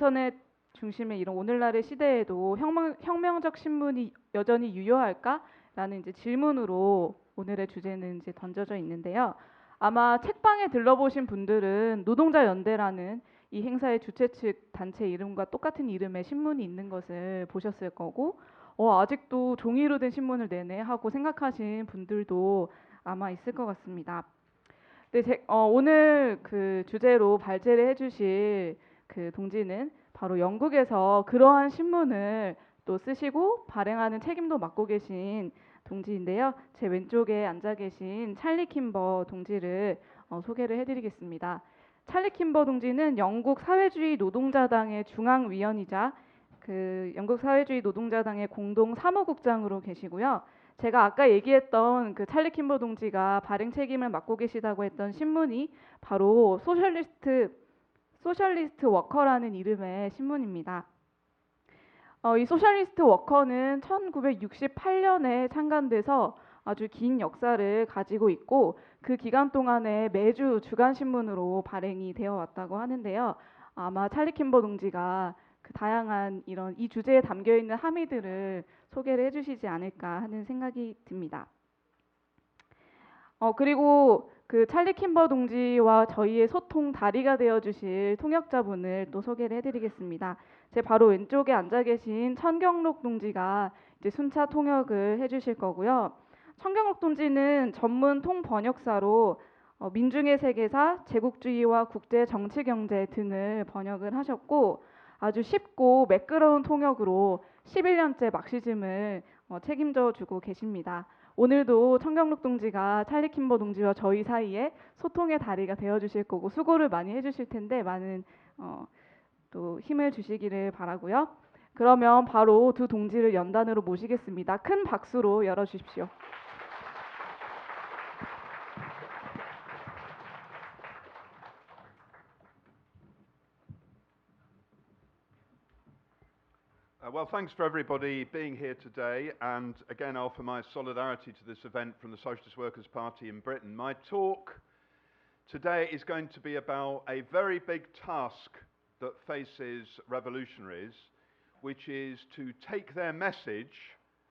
인터넷 중심의 이런 오늘날의 시대에도 혁명적 신문이 여전히 유효할까라는 이제 질문으로 오늘의 주제는 이제 던져져 있는데요. 아마 책방에 들러보신 분들은 노동자 연대라는 이 행사의 주최 측 단체 이름과 똑같은 이름의 신문이 있는 것을 보셨을 거고, 아직도 종이로 된 신문을 내네 하고 생각하신 분들도 아마 있을 것 같습니다. 네, 오늘 그 주제로 발제를 해주실 그 동지는 바로 영국에서 그러한 신문을 또 쓰시고 발행하는 책임도 맡고 계신 동지인데요. 제 왼쪽에 앉아 계신 찰리 킴버 동지를 소개를 해드리겠습니다. 찰리 킴버 동지는 영국 사회주의 노동자당의 중앙위원이자 그 영국 사회주의 노동자당의 공동 사무국장으로 계시고요. 제가 아까 얘기했던 그 찰리 킴버 동지가 발행 책임을 맡고 계시다고 했던 신문이 바로 소셜리스트 워커라는 이름의 신문입니다. 이 소셜리스트 워커는 1968년에 창간돼서 아주 긴 역사를 가지고 있고 그 기간 동안에 매주 주간 신문으로 발행이 되어 왔다고 하는데요. 아마 찰리 킴버 동지가 그 다양한 이런 이 주제에 담겨 있는 함의들을 소개를 해주시지 않을까 하는 생각이 듭니다. 그리고 그 찰리 킴버 동지와 저희의 소통 다리가 되어주실 통역자분을 또 소개를 해드리겠습니다. 제 바로 왼쪽에 앉아 계신 천경록 동지가 이제 순차 통역을 해주실 거고요. 천경록 동지는 전문 통번역사로 민중의 세계사, 제국주의와 국제 정치 경제 등을 번역을 하셨고 아주 쉽고 매끄러운 통역으로 11년째 막시즘을 책임져 주고 계십니다. 오늘도 천경록 동지가 찰리 킴버 동지와 저희 사이에 소통의 다리가 되어주실 거고 수고를 많이 해주실 텐데 많은 또 힘을 주시기를 바라고요. 그러면 바로 두 동지를 연단으로 모시겠습니다. 큰 박수로 열어주십시오. Well, thanks for everybody being here today, and again I offer my solidarity to this event from the Socialist Workers' Party in Britain. My talk today is going to be about a very big task that faces revolutionaries, which is to take their message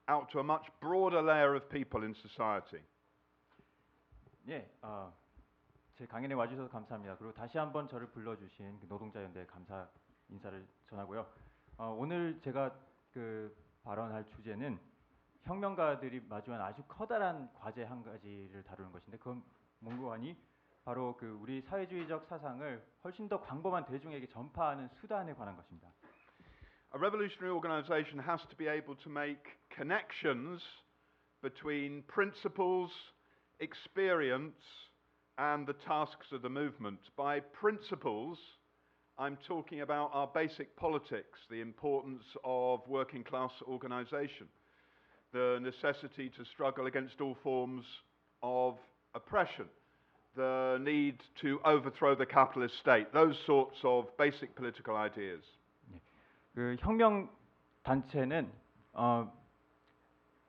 out to a much broader layer of people in society. 예, 제 강연에 와주셔서 감사합니다. 그리고 다시 한번 저를 불러주신 노동자연대 감사 인사를 전하고요. 오늘 제가 그 발언할 주제는 혁명가들이 마주한 아주 커다란 과제 한 가지를 다루는 것인데 그건 뭔고 하니 바로 그 우리 사회주의적 사상을 훨씬 더 광범한 대중에게 전파하는 수단에 관한 것입니다. A revolutionary organization has to be able to make connections between principles, experience, and the tasks of the movement. By principles, I'm talking about our basic politics, the importance of working class organisation, the necessity to struggle against all forms of oppression, the need to overthrow the capitalist state, those sorts of basic political ideas. 그 혁명 단체는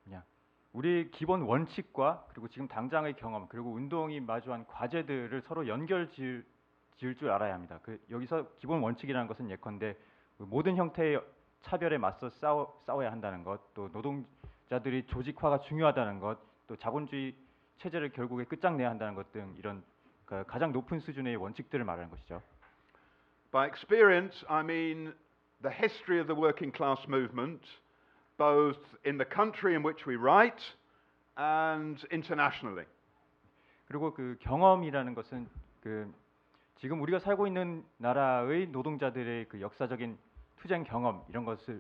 그냥 우리 기본 원칙과 그리고 지금 당장의 경험 그리고 운동이 마주한 과제들을 서로 연결지을 줄 알아야 합니다. 여기서 기본 원칙이라는 것은 예컨대 모든 형태의 차별에 맞서 싸워야 한다는 것, 또 노동자들이 조직화가 중요하다는 것, 또 자본주의 체제를 결국에 끝장내야 한다는 것 등 이런 가장 높은 수준의 원칙들을 말하는 것이죠. By experience, I mean the history of the working class movement, both in the country in which we write and internationally. 그리고 그 경험이라는 것은 지금 우리가 살고 있는 나라의 노동자들의 그 역사적인 투쟁 경험 이런 것을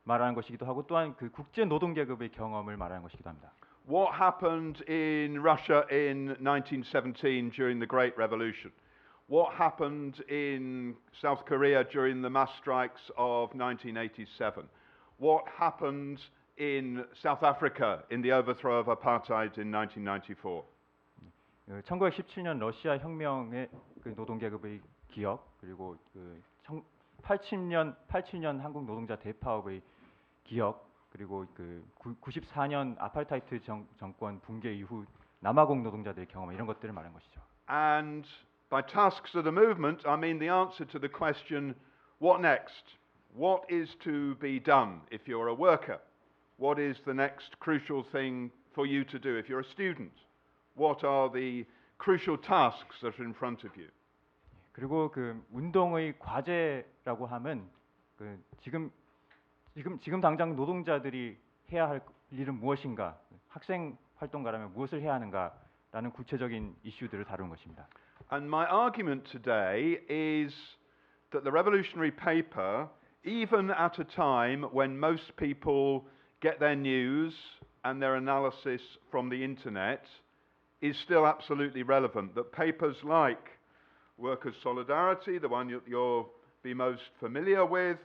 말하는 것이기도 하고 또한 그 국제 노동 계급의 경험을 말하는 것이기도 합니다. What happened in Russia in 1917 during the Great Revolution? What happened in South Korea during the mass strikes of 1987? What happened in South Africa in the overthrow of apartheid in 1994? 1917년 러시아 혁명의 그 노동 계급의 기억 그리고 그 87년 한국 노동자 대파업의 기억 그리고 그 94년 아파르타이드 정권 붕괴 이후 남아공 노동자들의 경험 이런 것들을 말하는 것이죠. And by tasks of the movement, I mean the answer to the question, what next? What is to be done if you're a worker? What is the next crucial thing for you to do if you're a student? What are the crucial tasks that are in front of you? 그리고 그 운동의 과제라고 함은 그 지금 당장 노동자들이 해야 할 일은 무엇인가, 학생 활동가라면 무엇을 해야 하는가라는 구체적인 이슈들을 다루는 것입니다. And my argument today is that the revolutionary paper, even at a time when most people get their news and their analysis from the internet, is still absolutely relevant. That papers like Workers' Solidarity, the one you'll be most familiar with,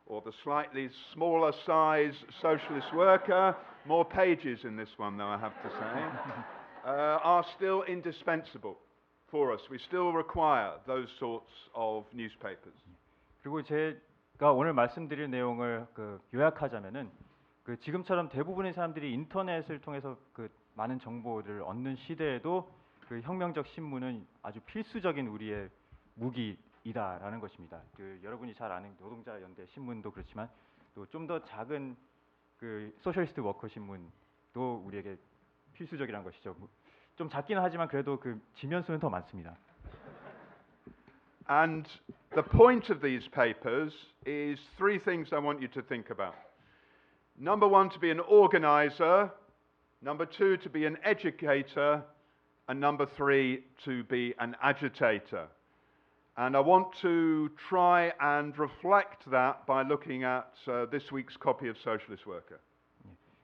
or the slightly smaller size Socialist Worker, more pages in this one though I have to say, are still indispensable for us. We still require those sorts of newspapers. 그리고 제가 오늘 말씀드릴 내용을 요약하자면은 그 지금처럼 대부분의 사람들이 인터넷을 통해서 그 많은 정보를 얻는 시대에도 그 혁명적 신문은 아주 필수적인 우리의 무기이다라는 것입니다. 그 여러분이 잘 아는 노동자 연대 신문도 그렇지만 또 좀 더 작은 그 소셜리스트 워커 신문도 우리에게 필수적이라는 것이죠. 좀 작기는 하지만 그래도 그 지면 수는 더 많습니다. And the point of these papers is three things I want you to think about. Number one, to be an organizer. Number two, to be an educator. And number three, to be an agitator. And I want to try and reflect that by looking at this week's copy of Socialist Worker.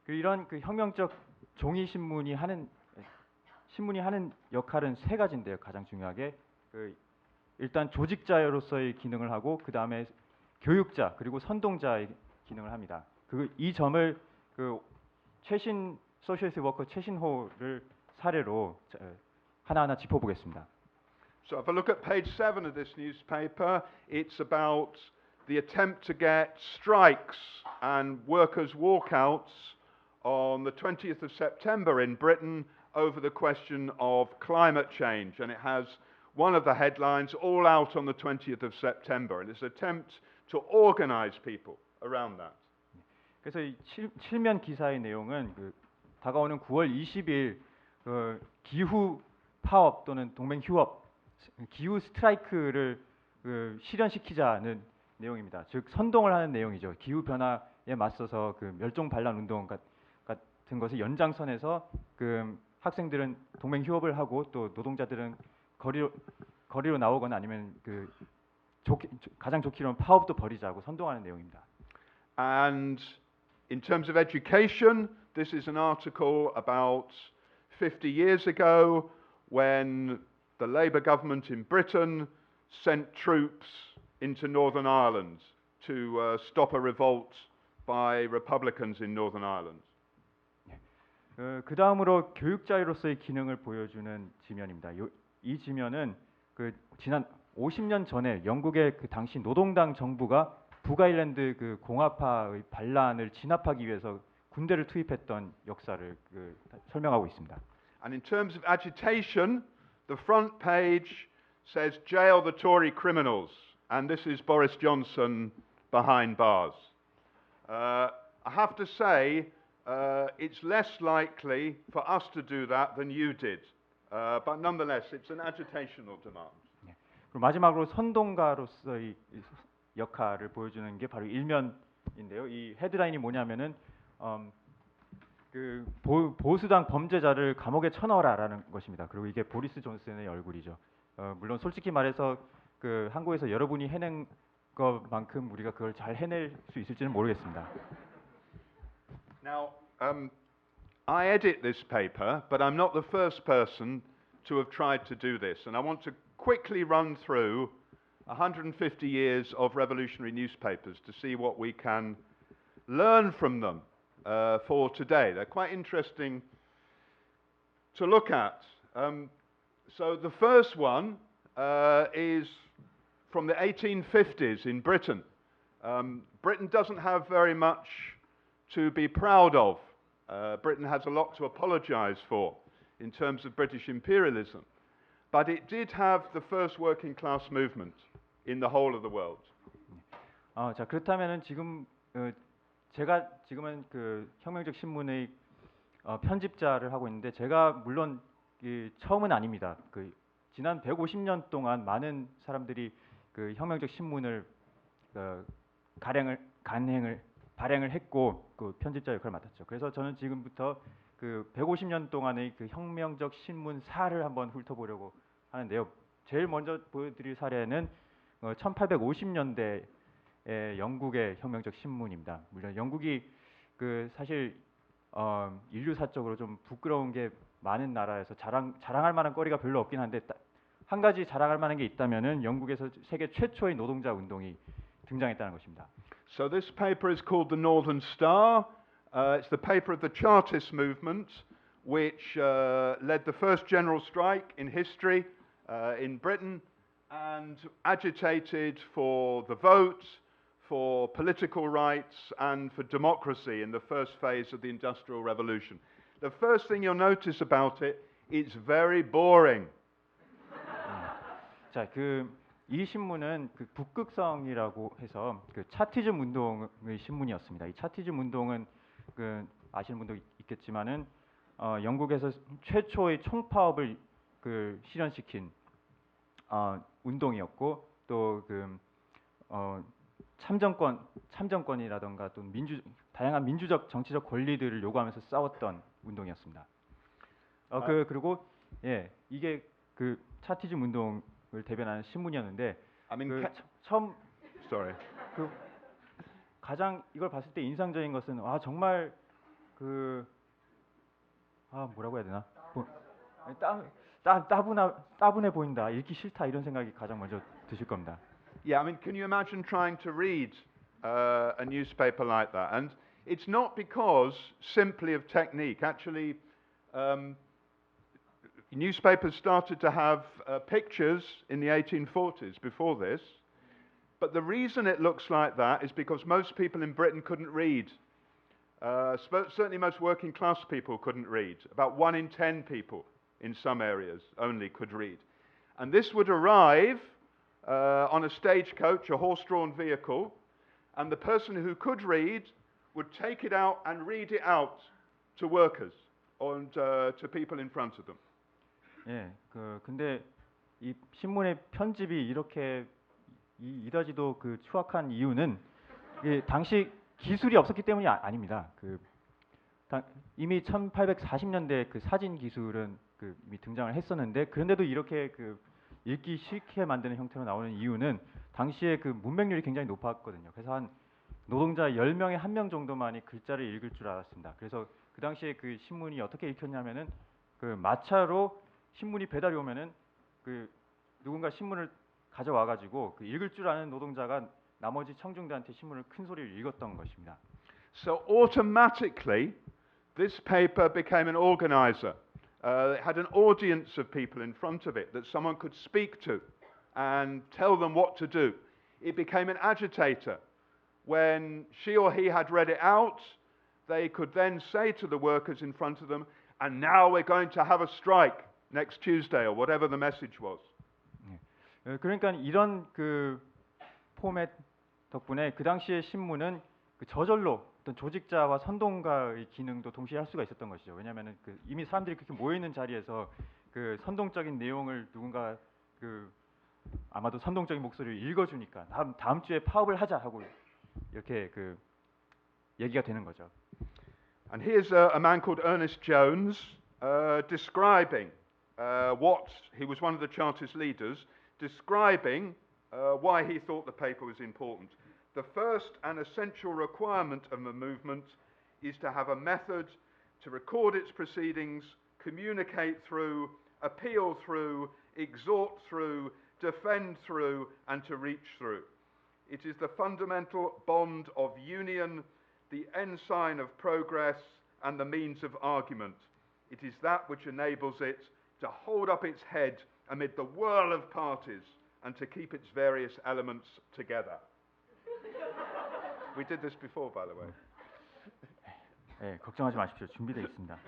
그 이런 그 혁명적 종이 신문이 하는 역할은 세 가지인데요. 가장 중요하게 그 일단 조직자로서의 기능을 하고 그 다음에 교육자 그리고 선동자의 기능을 합니다. 이 점을 그 최신 소셜리스트 워커 최신호를 사례로 하나하나 짚어보겠습니다. So if I look at page 7 of this newspaper, it's about the attempt to get strikes and workers' walkouts on the 20th of September in Britain over the question of climate change. And it has one of the headlines, all out on the 20th of September. And it's an attempt to organize people around that. 그래서 이 칠면 기사의 내용은 그 다가오는 9월 20일 기후 파업 또는 동맹 휴업, 기후 스트라이크를 실현시키자는 내용입니다. 즉 선동을 하는 내용이죠. 기후 변화에 맞서서 그 멸종 반란 운동 같은 것을 연장선에서 그 학생들은 동맹 휴업을 하고 또 노동자들은 거리로 나오거나 아니면 그 가장 좋기로는 파업도 벌이자고 선동하는 내용입니다. And in terms of education, this is an article about 50 years ago when the Labour government in Britain sent troops into Northern Ireland to stop a revolt by Republicans in Northern Ireland. 그 다음으로 교육자로서의 기능을 보여주는 지면입니다. 이 지면은 그 지난 50년 전에 영국의 그 당시 노동당 정부가 북아일랜드 그 공화파의 반란을 진압하기 위해서 군대를 투입했던 역사를 설명하고 있습니다. And in terms of agitation, the front page says jail the Tory criminals, and this is Boris Johnson behind bars. I have to say, it's less likely for us to do that than you did, but nonetheless, it's an agitational demand. 그리고 마지막으로 선동가로서의 역할을 보여주는 게 바로 일면인데요. 이 헤드라인이 뭐냐면은 그 보수당 범죄자를 감옥에 쳐넣어라라는 것입니다. 그리고 이게 보리스 존슨의 얼굴이죠. 물론 솔직히 말해서 그 한국에서 여러분이 해낸 것만큼 우리가 그걸 잘 해낼 수 있을지는 모르겠습니다. Now, I edit this paper, but I'm not the first person to have tried to do this, and I want to quickly run through 150 years of revolutionary newspapers to see what we can learn from them for today. They're quite interesting to look at. So the first one is from the 1850s in Britain. Britain doesn't have very much to be proud of. Britain has a lot to apologize for in terms of British imperialism. But it did have the first working class movement in the whole of the world. 자 그렇다면은 지금 제가 지금은 그 혁명적 신문의 편집자를 하고 있는데 제가 물론 처음은 아닙니다. 그 지난 150년 동안 많은 사람들이 그 혁명적 신문을 발행을 했고 그 편집자 역할을 맡았죠. 그래서 저는 지금부터 그 150년 동안의 그 혁명적 신문사를 한번 훑어보려고 하는데요. 제일 먼저 보여드릴 사례는 1850년대의 영국의 혁명적 신문입니다. 물론 영국이 그 사실 인류사적으로 좀 부끄러운 게 많은 나라에서 자랑할 만한 거리가 별로 없긴 한데 한 가지 자랑할 만한 게 있다면은 영국에서 세계 최초의 노동자 운동이 등장했다는 것입니다. So this paper is called the Northern Star. It's the paper of the Chartist movement, which led the first general strike in history in Britain and agitated for the vote, for political rights, and for democracy in the first phase of the Industrial Revolution. The first thing you'll notice about it, it's very boring. 자, 이 신문은 그 북극성이라고 해서 그 차티즘 운동의 신문이었습니다. 이 차티즘 운동은 그 아시는 분도 있겠지만은 영국에서 최초의 총파업을 그 실현시킨 운동이었고 또 참정권이라던가 또 다양한 민주적 정치적 권리들을 요구하면서 싸웠던 운동이었습니다. 그리고 이게 그 차티즘 운동을 대변하는 신문이었는데 I mean, 처음 sorry. 가장 이걸 봤을 때 인상적인 것은 정말 뭐라고 해야 되나 따분해 보인다, 읽기 싫다 이런 생각이 가장 먼저 드실 겁니다. Yeah, I mean, can you imagine trying to read a newspaper like that? And it's not because simply of technique. Actually, newspapers started to have pictures in the 1840s before this. But the reason it looks like that is because most people in Britain couldn't read. Certainly most working class people couldn't read. About 1 in 10 people in some areas only could read. And this would arrive on a stagecoach, a horse-drawn vehicle, and the person who could read would take it out and read it out to workers and to people in front of them. 근데 이 신문의 편집이 이렇게 이다지도 추악한 이유는 당시 기술이 없었기 때문이 아닙니다. 이미 1840년대 그 사진 기술은 이미 등장을 했었는데 그런데도 이렇게 읽기 싫게 만드는 형태로 나오는 이유는 당시에 문맹률이 굉장히 높았거든요. 그래서 한 노동자 10명에 1명 정도만이 글자를 읽을 줄 알았습니다. 그래서 그 당시에 신문이 어떻게 읽혔냐면은 마차로 신문이 배달이 오면은 누군가 신문을 가져와 가지고 읽을 줄 아는 노동자가 나머지 청중들한테 신문을 큰 소리로 읽었던 것입니다. So automatically this paper became an organizer. It had an audience of people in front of it that someone could speak to and tell them what to do. It became an agitator. When she or he had read it out, they could then say to the workers in front of them, and now we're going to have a strike next Tuesday, or whatever the message was. 그러니까 이런 포맷 덕분에 그 당시의 신문은 저절로 어떤 조직자와 선동가의 기능도 동시에 할 수가 있었던 것이죠. 왜냐하면 이미 사람들이 그렇게 모여 있는 자리에서 선동적인 내용을 누군가 아마도 선동적인 목소리를 읽어주니까 다음 주에 파업을 하자 하고 이렇게 얘기가 되는 거죠. And here's a man called Ernest Jones describing he was one of the Chartist leaders, describing why he thought the paper was important. The first and essential requirement of the movement is to have a method to record its proceedings, communicate through, appeal through, exhort through, defend through, and to reach through. It is the fundamental bond of union, the ensign of progress, and the means of argument. It is that which enables it to hold up its head amid the whirl of parties and to keep its various elements together. We did this before, by the way. 네, 걱정하지 마십시오. 준비되어 있습니다.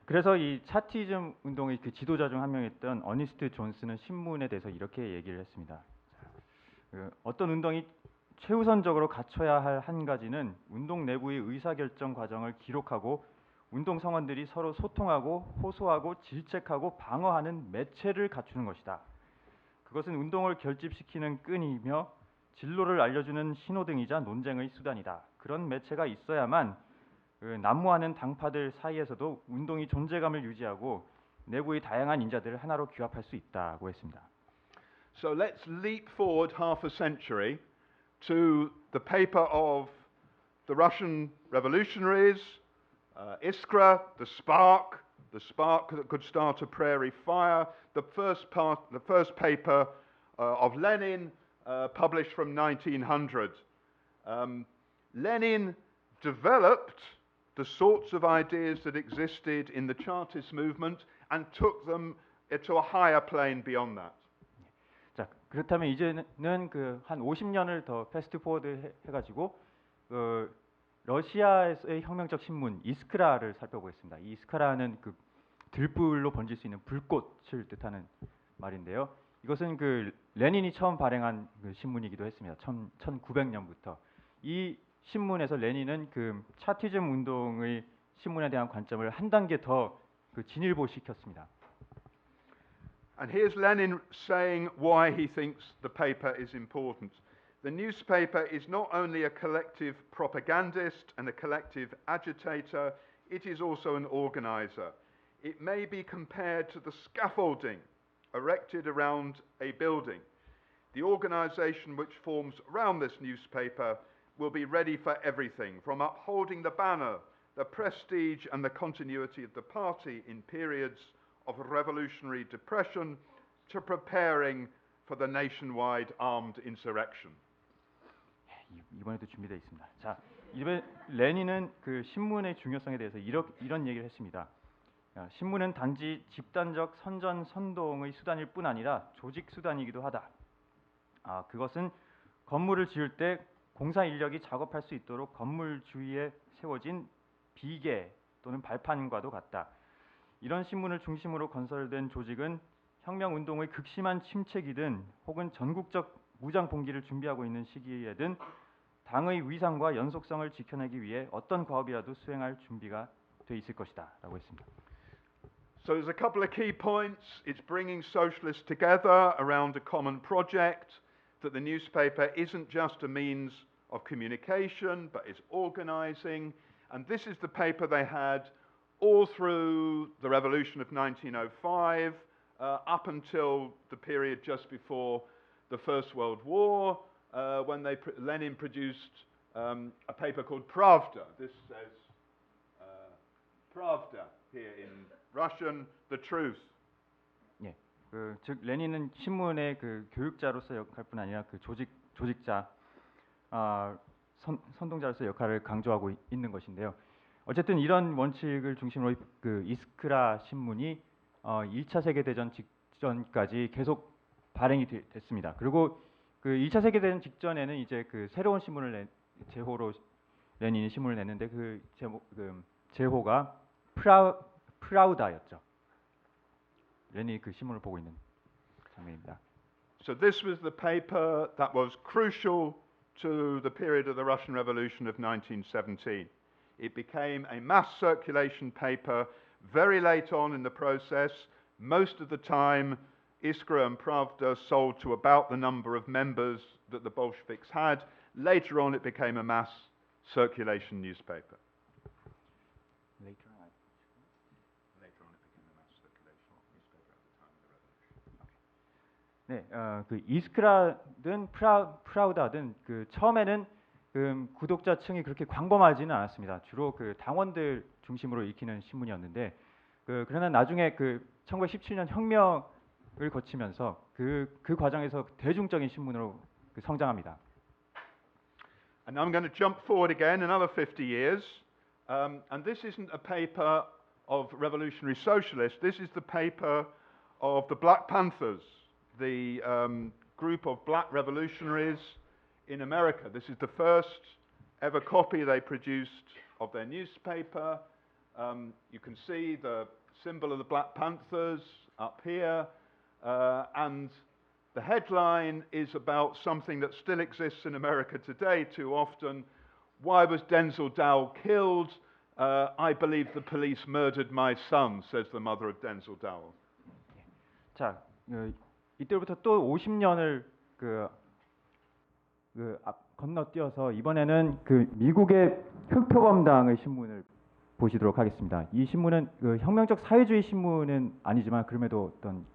그래서 이 차티즘 운동의 지도자 중 한 명이었던 어니스트 존스는 신문에 대해서 이렇게 얘기를 했습니다. 어떤 운동이 최우선적으로 갖춰야 할 한 가지는 운동 내부의 의사결정 과정을 기록하고 운동 성원들이 서로 소통하고 호소하고 질책하고 방어하는 매체를 갖추는 것이다. 그것은 운동을 결집시키는 끈이며 진로를 알려주는 신호등이자 논쟁의 수단이다. 그런 매체가 있어야만 난무하는 당파들 사이에서도 운동이 존재감을 유지하고 내부의 다양한 인자들을 하나로 규합할 수 있다고 했습니다. So let's leap forward half a century to the paper of the Russian revolutionaries, Iskra, the spark that could start a prairie fire, the first paper of Lenin, published from 1900. Lenin developed the sorts of ideas that existed in the Chartist movement and took them to a higher plane beyond that. 자, 그렇다면 이제는 그 한 50년을 더 패스트 포워드 해가지고 러시아에서의 혁명적 신문 이스크라를 살펴보겠습니다. 이 이스크라는 그 들불로 번질 수 있는 불꽃을 뜻하는 말인데요. 이것은 그 레닌이 처음 발행한 그 신문이기도 했습니다. 1900년부터 이 신문에서 레닌은 그 차티즘 운동의 신문에 대한 관점을 한 단계 더 그 진일보시켰습니다. And here's Lenin saying why he thinks the paper is important. The newspaper is not only a collective propagandist and a collective agitator, it is also an organizer. It may be compared to the scaffolding erected around a building. The organization which forms around this newspaper will be ready for everything, from upholding the banner, the prestige and the continuity of the party in periods of revolutionary depression to preparing for the nationwide armed insurrection. 이번에도 준비되어 있습니다. 자, 이번 레닌은 그 신문의 중요성에 대해서 이런 얘기를 했습니다. 신문은 단지 집단적 선전 선동의 수단일 뿐 아니라 조직 수단이기도 하다. 그것은 건물을 지을 때 공사 인력이 작업할 수 있도록 건물 주위에 세워진 비계 또는 발판과도 같다. 이런 신문을 중심으로 건설된 조직은 혁명 운동의 극심한 침체기든 혹은 전국적 무장 봉기를 준비하고 있는 시기에든 당의 위상과 연속성을 지켜내기 위해 어떤 과업이라도 수행할 준비가 돼 있을 것이다라고 했습니다. So there's a couple of key points. It's bringing socialists together around a common project, that the newspaper isn't just a means of communication, but is organizing. And this is the paper they had all through the revolution of 1905, up until the period just before the First World War, when Lenin produced a paper called Pravda. This says Pravda here in Russian, the truth. 예, 즉 레닌은 신문의 그 교육자로서 역할뿐 아니라 그 조직자, 선동자로서 역할을 강조하고 있는 것인데요. 어쨌든 이런 원칙을 중심으로 그 이스크라 신문이 2차 세계 대전 직전까지 계속 발행이 됐습니다. 그리고 그 2차 세계 대전 직전에는 이제 그 새로운 신문을 제호로 레닌이 신문을 냈는데 그 제호가 프라우다였죠. 레닌이 그 신문을 보고 있는 장면입니다. So this was the paper that was crucial to the period of the Russian Revolution of 1917. It became a mass circulation paper very late on in the process. Most of the time, Iskra and Pravda sold to about the number of members that the Bolsheviks had. Later on, it became a mass circulation newspaper. Later on. Later on, it became a mass circulation newspaper at the time of the revolution. 네, 그 이스크라든 프라우다든 그 처음에는 그 구독자층이 그렇게 광범하지는 않았습니다. 주로 그 당원들 중심으로 읽히는 신문이었는데 그러나 나중에 그 1917년 혁명을 거치면서 그 과정에서 대중적인 신문으로 성장합니다. And I'm going to jump forward again another 50 years. And this isn't a paper of revolutionary socialists. This is the paper of the Black Panthers, the group of black revolutionaries in America. This is the first ever copy they produced of their newspaper. You can see the symbol of the Black Panthers up here, and The headline is about something that still exists in America today too often. Why was Denzel Dowell killed? I believe the police murdered my son, says the mother of Denzel Dowell. 자, 이때부터 또 50년을 건너뛰어서 이번에는 그 미국의 흑표범당의 신문을 보시도록 하겠습니다. 이 신문은 혁명적 사회주의 신문은 아니지만 그럼에도 어떤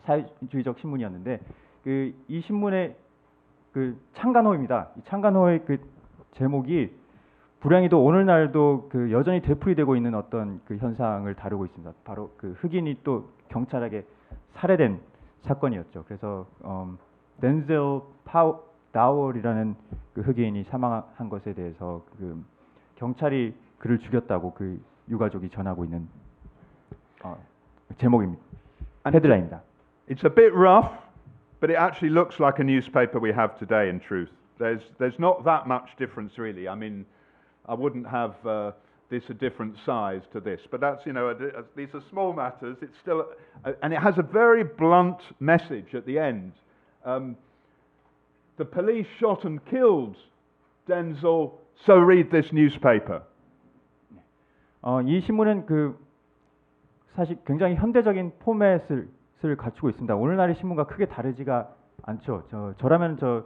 사회주의적 신문이었는데 이 신문의 창간호입니다. 이 창간호의 제목이 불행히도 오늘날도 여전히 되풀이되고 있는 어떤 현상을 다루고 있습니다. 바로 흑인이 또 경찰에게 살해된 사건이었죠. 그래서 덴젤 다월이라는 흑인이 사망한 것에 대해서 경찰이 그를 죽였다고 유가족이 전하고 있는 제목입니다. 헤드라인입니다. It's a bit rough, but it actually looks like a newspaper we have today. In truth, there's not that much difference really. I mean, I wouldn't have this a different size to this, but that's these are small matters. It's still, and it has a very blunt message at the end. The police shot and killed Denzel, so read this newspaper. 이 신문은 사실 굉장히 현대적인 포맷을 갖추고 있습니다. 오늘날의 신문과 크게 다르지가 않죠. 저라면 저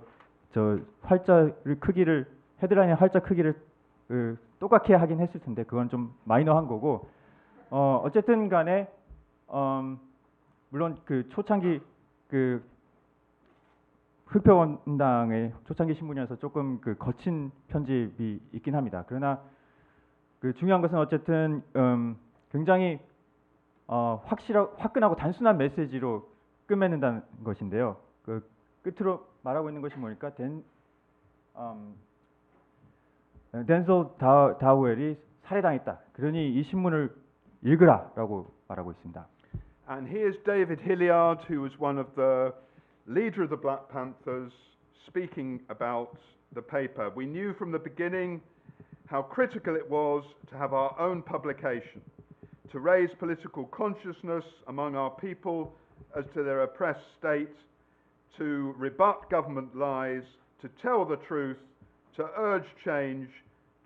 활자를 크기를 헤드라인의 활자 크기를 똑같이 하긴 했을 텐데 그건 좀 마이너한 거고 어쨌든 간에 물론 초창기 흑표범당의 초창기 신문이어서 조금 거친 편집이 있긴 합니다. 그러나 중요한 것은 어쨌든 굉장히 화끈하고 단순한 메시지로 끝맺는다는 것인데요. 끝으로 말하고 있는 것이 뭐니까 덴zel 다우엘이 살해당했다. 그러니 이 신문을 읽으라라고 말하고 있습니다. And here's David Hilliard, who was one of the leader of the Black Panthers, speaking about the paper. We knew from the beginning how critical it was to have our own publication, to raise political consciousness among our people as to their oppressed state, to rebut government lies, to tell the truth, to urge change,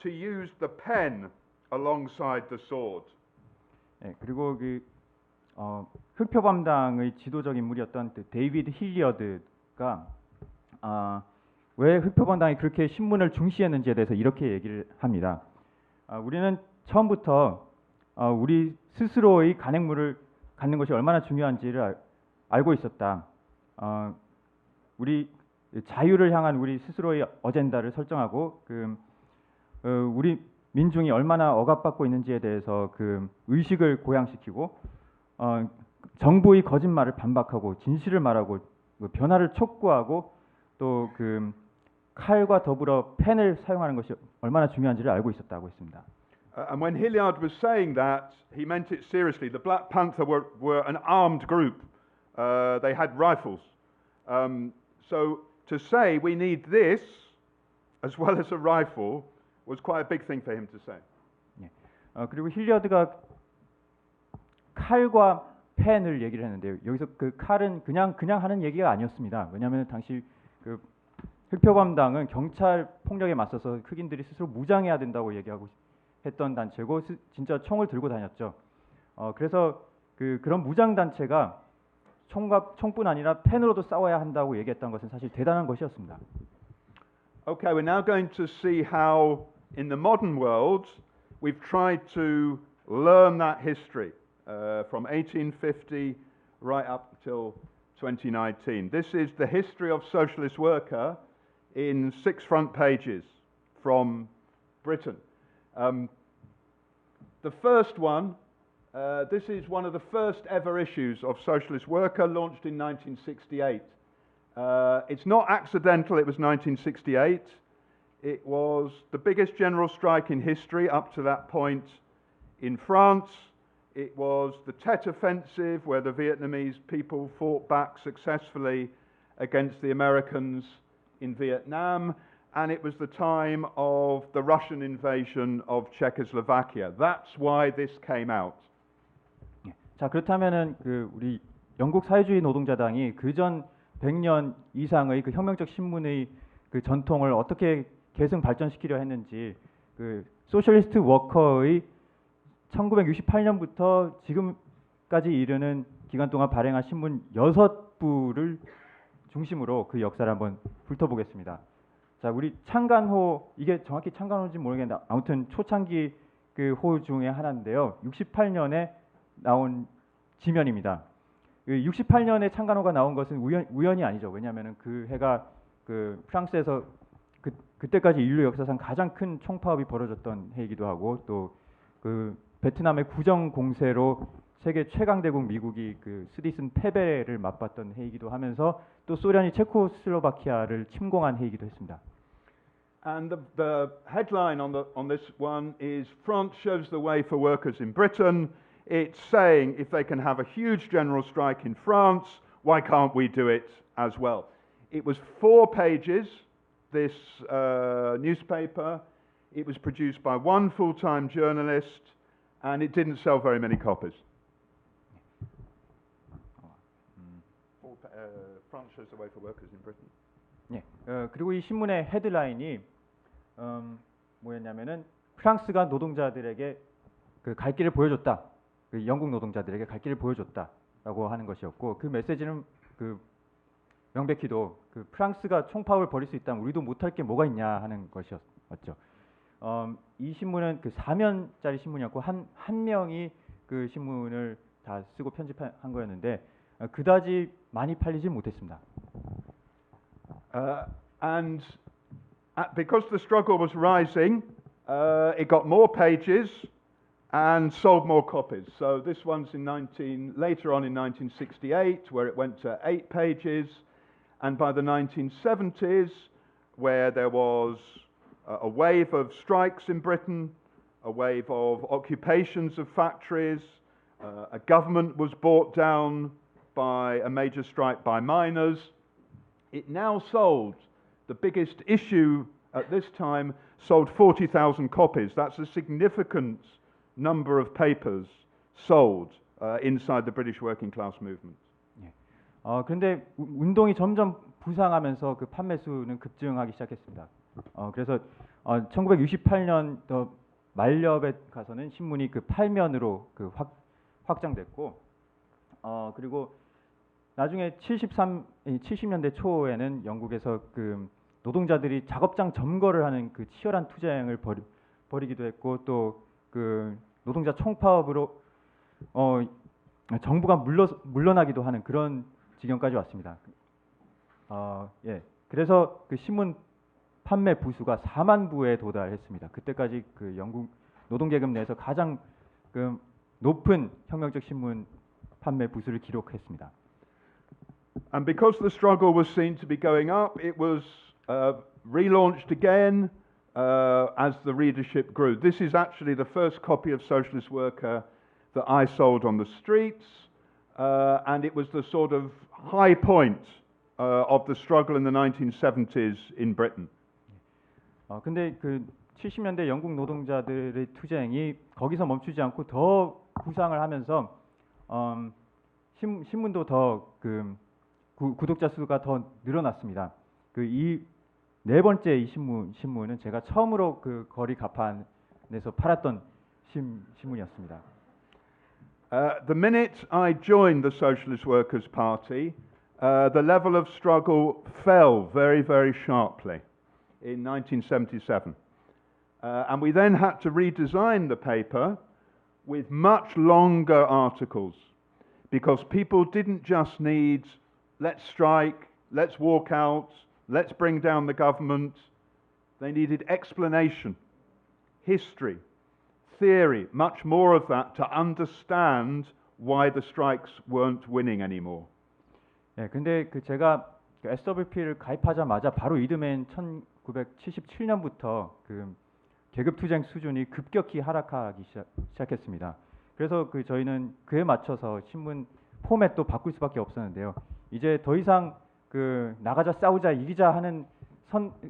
to use the pen alongside the sword. 네, 그리고 흑표범당의 지도적 인물이었던 데이비드 힐리어드가 왜 흑표범당이 그렇게 신문을 중시했는지에 대해서 이렇게 얘기를 합니다. 우리는 처음부터 우리 스스로의 간행물을 갖는 것이 얼마나 중요한지를 알고 있었다. 우리 자유를 향한 우리 스스로의 어젠다를 설정하고 우리 민중이 얼마나 억압받고 있는지에 대해서 의식을 고양시키고 정부의 거짓말을 반박하고 진실을 말하고 변화를 촉구하고 또 칼과 더불어 펜을 사용하는 것이 얼마나 중요한지를 알고 있었다고 했습니다. And when Hilliard was saying that, he meant it seriously. The Black Panther were an armed group. They had rifles. So to say we need this as well as a rifle was quite a big thing for him to say. 그리고 힐리어드가 칼과 펜을 얘기를 했는데요. 여기서 칼은 그냥 하는 얘기가 아니었습니다. 왜냐하면 당시 흑표범당은 경찰 폭력에 맞서서 흑인들이 스스로 무장해야 된다고 얘기하고 했던 단체고 진짜 총을 들고 다녔죠. 그래서 그런 무장 단체가 총뿐 아니라 펜으로도 싸워야 한다고 얘기했던 것은 사실 대단한 것이었습니다. Okay, we're now going to see how in the modern world we've tried to learn that history from 1850 right up till 2019. This is the history of socialist worker in 6 front pages from Britain. The first one, this is one of the first ever issues of Socialist Worker, launched in 1968. It's not accidental it was 1968. It was the biggest general strike in history up to that point in France. It was the Tet Offensive, where the Vietnamese people fought back successfully against the Americans in Vietnam. And it was the time of the Russian invasion of Czechoslovakia. That's why this came out. 자, 그렇다면은 우리 영국 사회주의 노동자당이 그전 100년 이상의 그 혁명적 신문의 그 전통을 어떻게 계승 발전시키려 했는지 그 소셜리스트 워커의 1968년부터 지금까지 이르는 기간 동안 발행한 신문 6부를 중심으로 그 역사를 한번 훑어보겠습니다. 자, 우리 창간호, 이게 정확히 창간호인지 모르겠는데 아무튼 초창기 그 호 중에 하나인데요. 68년에 나온 지면입니다. 그 68년에 창간호가 나온 것은 우연이 아니죠. 왜냐하면 그 해가 그 프랑스에서 그때까지 인류 역사상 가장 큰 총파업이 벌어졌던 해이기도 하고 또 그 베트남의 구정 공세로 세계 최강대국 미국이 그 스디슨 패배를 맛봤던 해이기도 하면서 또 소련이 체코슬로바키아를 침공한 해이기도 했습니다. And the headline on this one is France shows the way for workers in Britain. It's saying if they can have a huge general strike in France, why can't we do it as well? It was 4 pages, this newspaper. It was produced by one full-time journalist, and it didn't sell very many copies. France shows the way for workers in Britain. 예, 그리고 이 신문의 헤드라인이 뭐였냐면은 프랑스가 노동자들에게 그 갈 길을 보여줬다. 그 영국 노동자들에게 갈 길을 보여줬다라고 하는 것이었고 그 메시지는 그 명백히도 그 프랑스가 총파업을 벌일 수 있다면 우리도 못할 게 뭐가 있냐 하는 것이었죠. 이 신문은 그 4면짜리 신문이었고 한 명이 그 신문을 다 쓰고 편집한 거였는데 그다지 많이 팔리지 못했습니다. And because the struggle was rising, it got more pages and sold more copies. So this one's later on in 1968, where it went to 8 pages, and by the 1970s, where there was a wave of strikes in Britain, a wave of occupations of factories, a government was brought down by a major strike by miners. It now sold, the biggest issue at this time, sold 40,000 copies. That's a significant number of papers sold inside the British working class movement. 그런데 운동이 점점 부상하면서 그 판매 수는 급증하기 시작했습니다. 그래서 1968년 말렵에 가서는 신문이 그 8면으로 그 확장됐고, 그리고 나중에 70년대 초에는 영국에서 그 노동자들이 작업장 점거를 하는 그 치열한 투쟁을 벌이기도 했고 또 그 노동자 총파업으로 정부가 물러나기도 하는 그런 지경까지 왔습니다. 예. 그래서 그 신문 판매 부수가 4만 부에 도달했습니다. 그때까지 그 영국 노동계급 내에서 가장 그 높은 혁명적 신문 판매 부수를 기록했습니다. And because the struggle was seen to be going up, it was relaunched again as the readership grew. This is actually the first copy of Socialist Worker that I sold on the streets, and it was the sort of high point of the struggle in the 1970s in Britain. 근데 그 70년대 영국 노동자들의 투쟁이 거기서 멈추지 않고 더 부상을 하면서 신문도 더 그 구독자 수가 더 늘어났습니다. 그 이 네 번째 이 신문은 제가 처음으로 그 거리 가판에서 팔았던 신문이었습니다. The minute I joined the Socialist Workers' Party, the level of struggle fell very, very sharply in 1977. And we then had to redesign the paper with much longer articles because people didn't just need let's strike, let's walk out, let's bring down the government. They needed explanation, history, theory, much more of that to understand why the strikes weren't winning anymore. 예, 근데 그 제가 그 SWP를 가입하자마자 바로 이듬해인 1977년부터 그 계급 투쟁 수준이 급격히 하락하기 시작했습니다. 그래서 그 저희는 그에 맞춰서 신문 포맷도 바꿀 수밖에 없었는데요. 이제 더 이상 그 나가자 싸우자 이기자 하는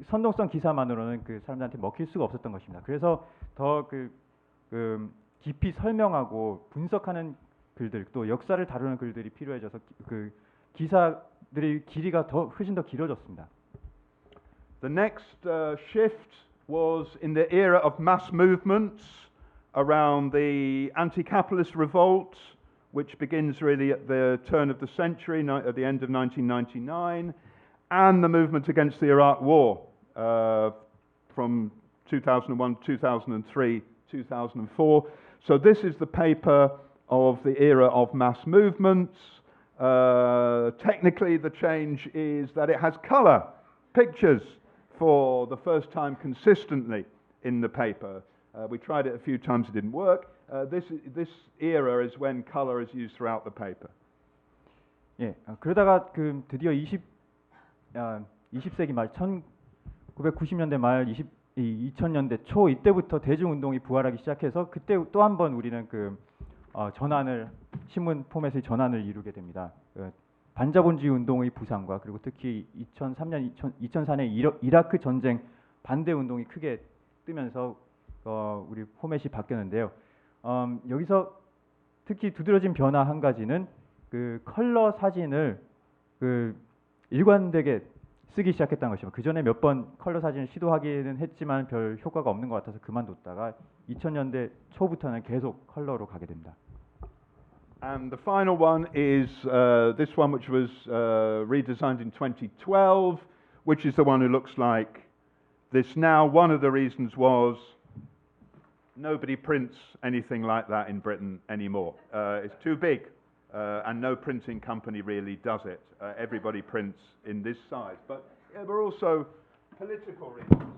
선동성 기사만으로는 그 사람들한테 먹힐 수가 없었던 것입니다. 그래서 더 그 깊이 설명하고 분석하는 글들 또 역사를 다루는 글들이 필요해져서 그 기사 시간들의 길이가 훨씬 더 길어졌습니다. The next shift was in the era of mass movements around the anti-capitalist revolt, which begins really at the turn of the century, at the end of 1999, and the movement against the Iraq War from 2001, 2003, 2004. So this is the paper of the era of mass movements. Technically, the change is that it has color, pictures, for the first time consistently in the paper. We tried it a few times, it didn't work. This era is when color is used throughout the paper. 예, 그러다가 그 드디어 20세기 말 1990년대 말 2000년대 초 이때부터 대중운동이 부활하기 시작해서 그때 또 한 번 우리는 그 전환을 신문 포맷의 전환을 이루게 됩니다. 반자본주의 운동의 부상과 그리고 특히 2003년 2004년 이라크 전쟁 반대 운동이 크게 뜨면서 우리 포맷이 바뀌었는데요. 여기서 특히 두드러진 변화 한 가지는 그 컬러 사진을 그 일관되게 쓰기 시작했다는 것입니다. 그 전에 몇 번 컬러 사진을 시도하기는 했지만 별 효과가 없는 것 같아서 그만뒀다가 2000년대 초부터는 계속 컬러로 가게 됩니다. And the final one is this one, which was redesigned in 2012, which is the one who looks like this now. One of the reasons was nobody prints anything like that in Britain anymore. It's too big, and no printing company really does it. Everybody prints in this size. But there were also political reasons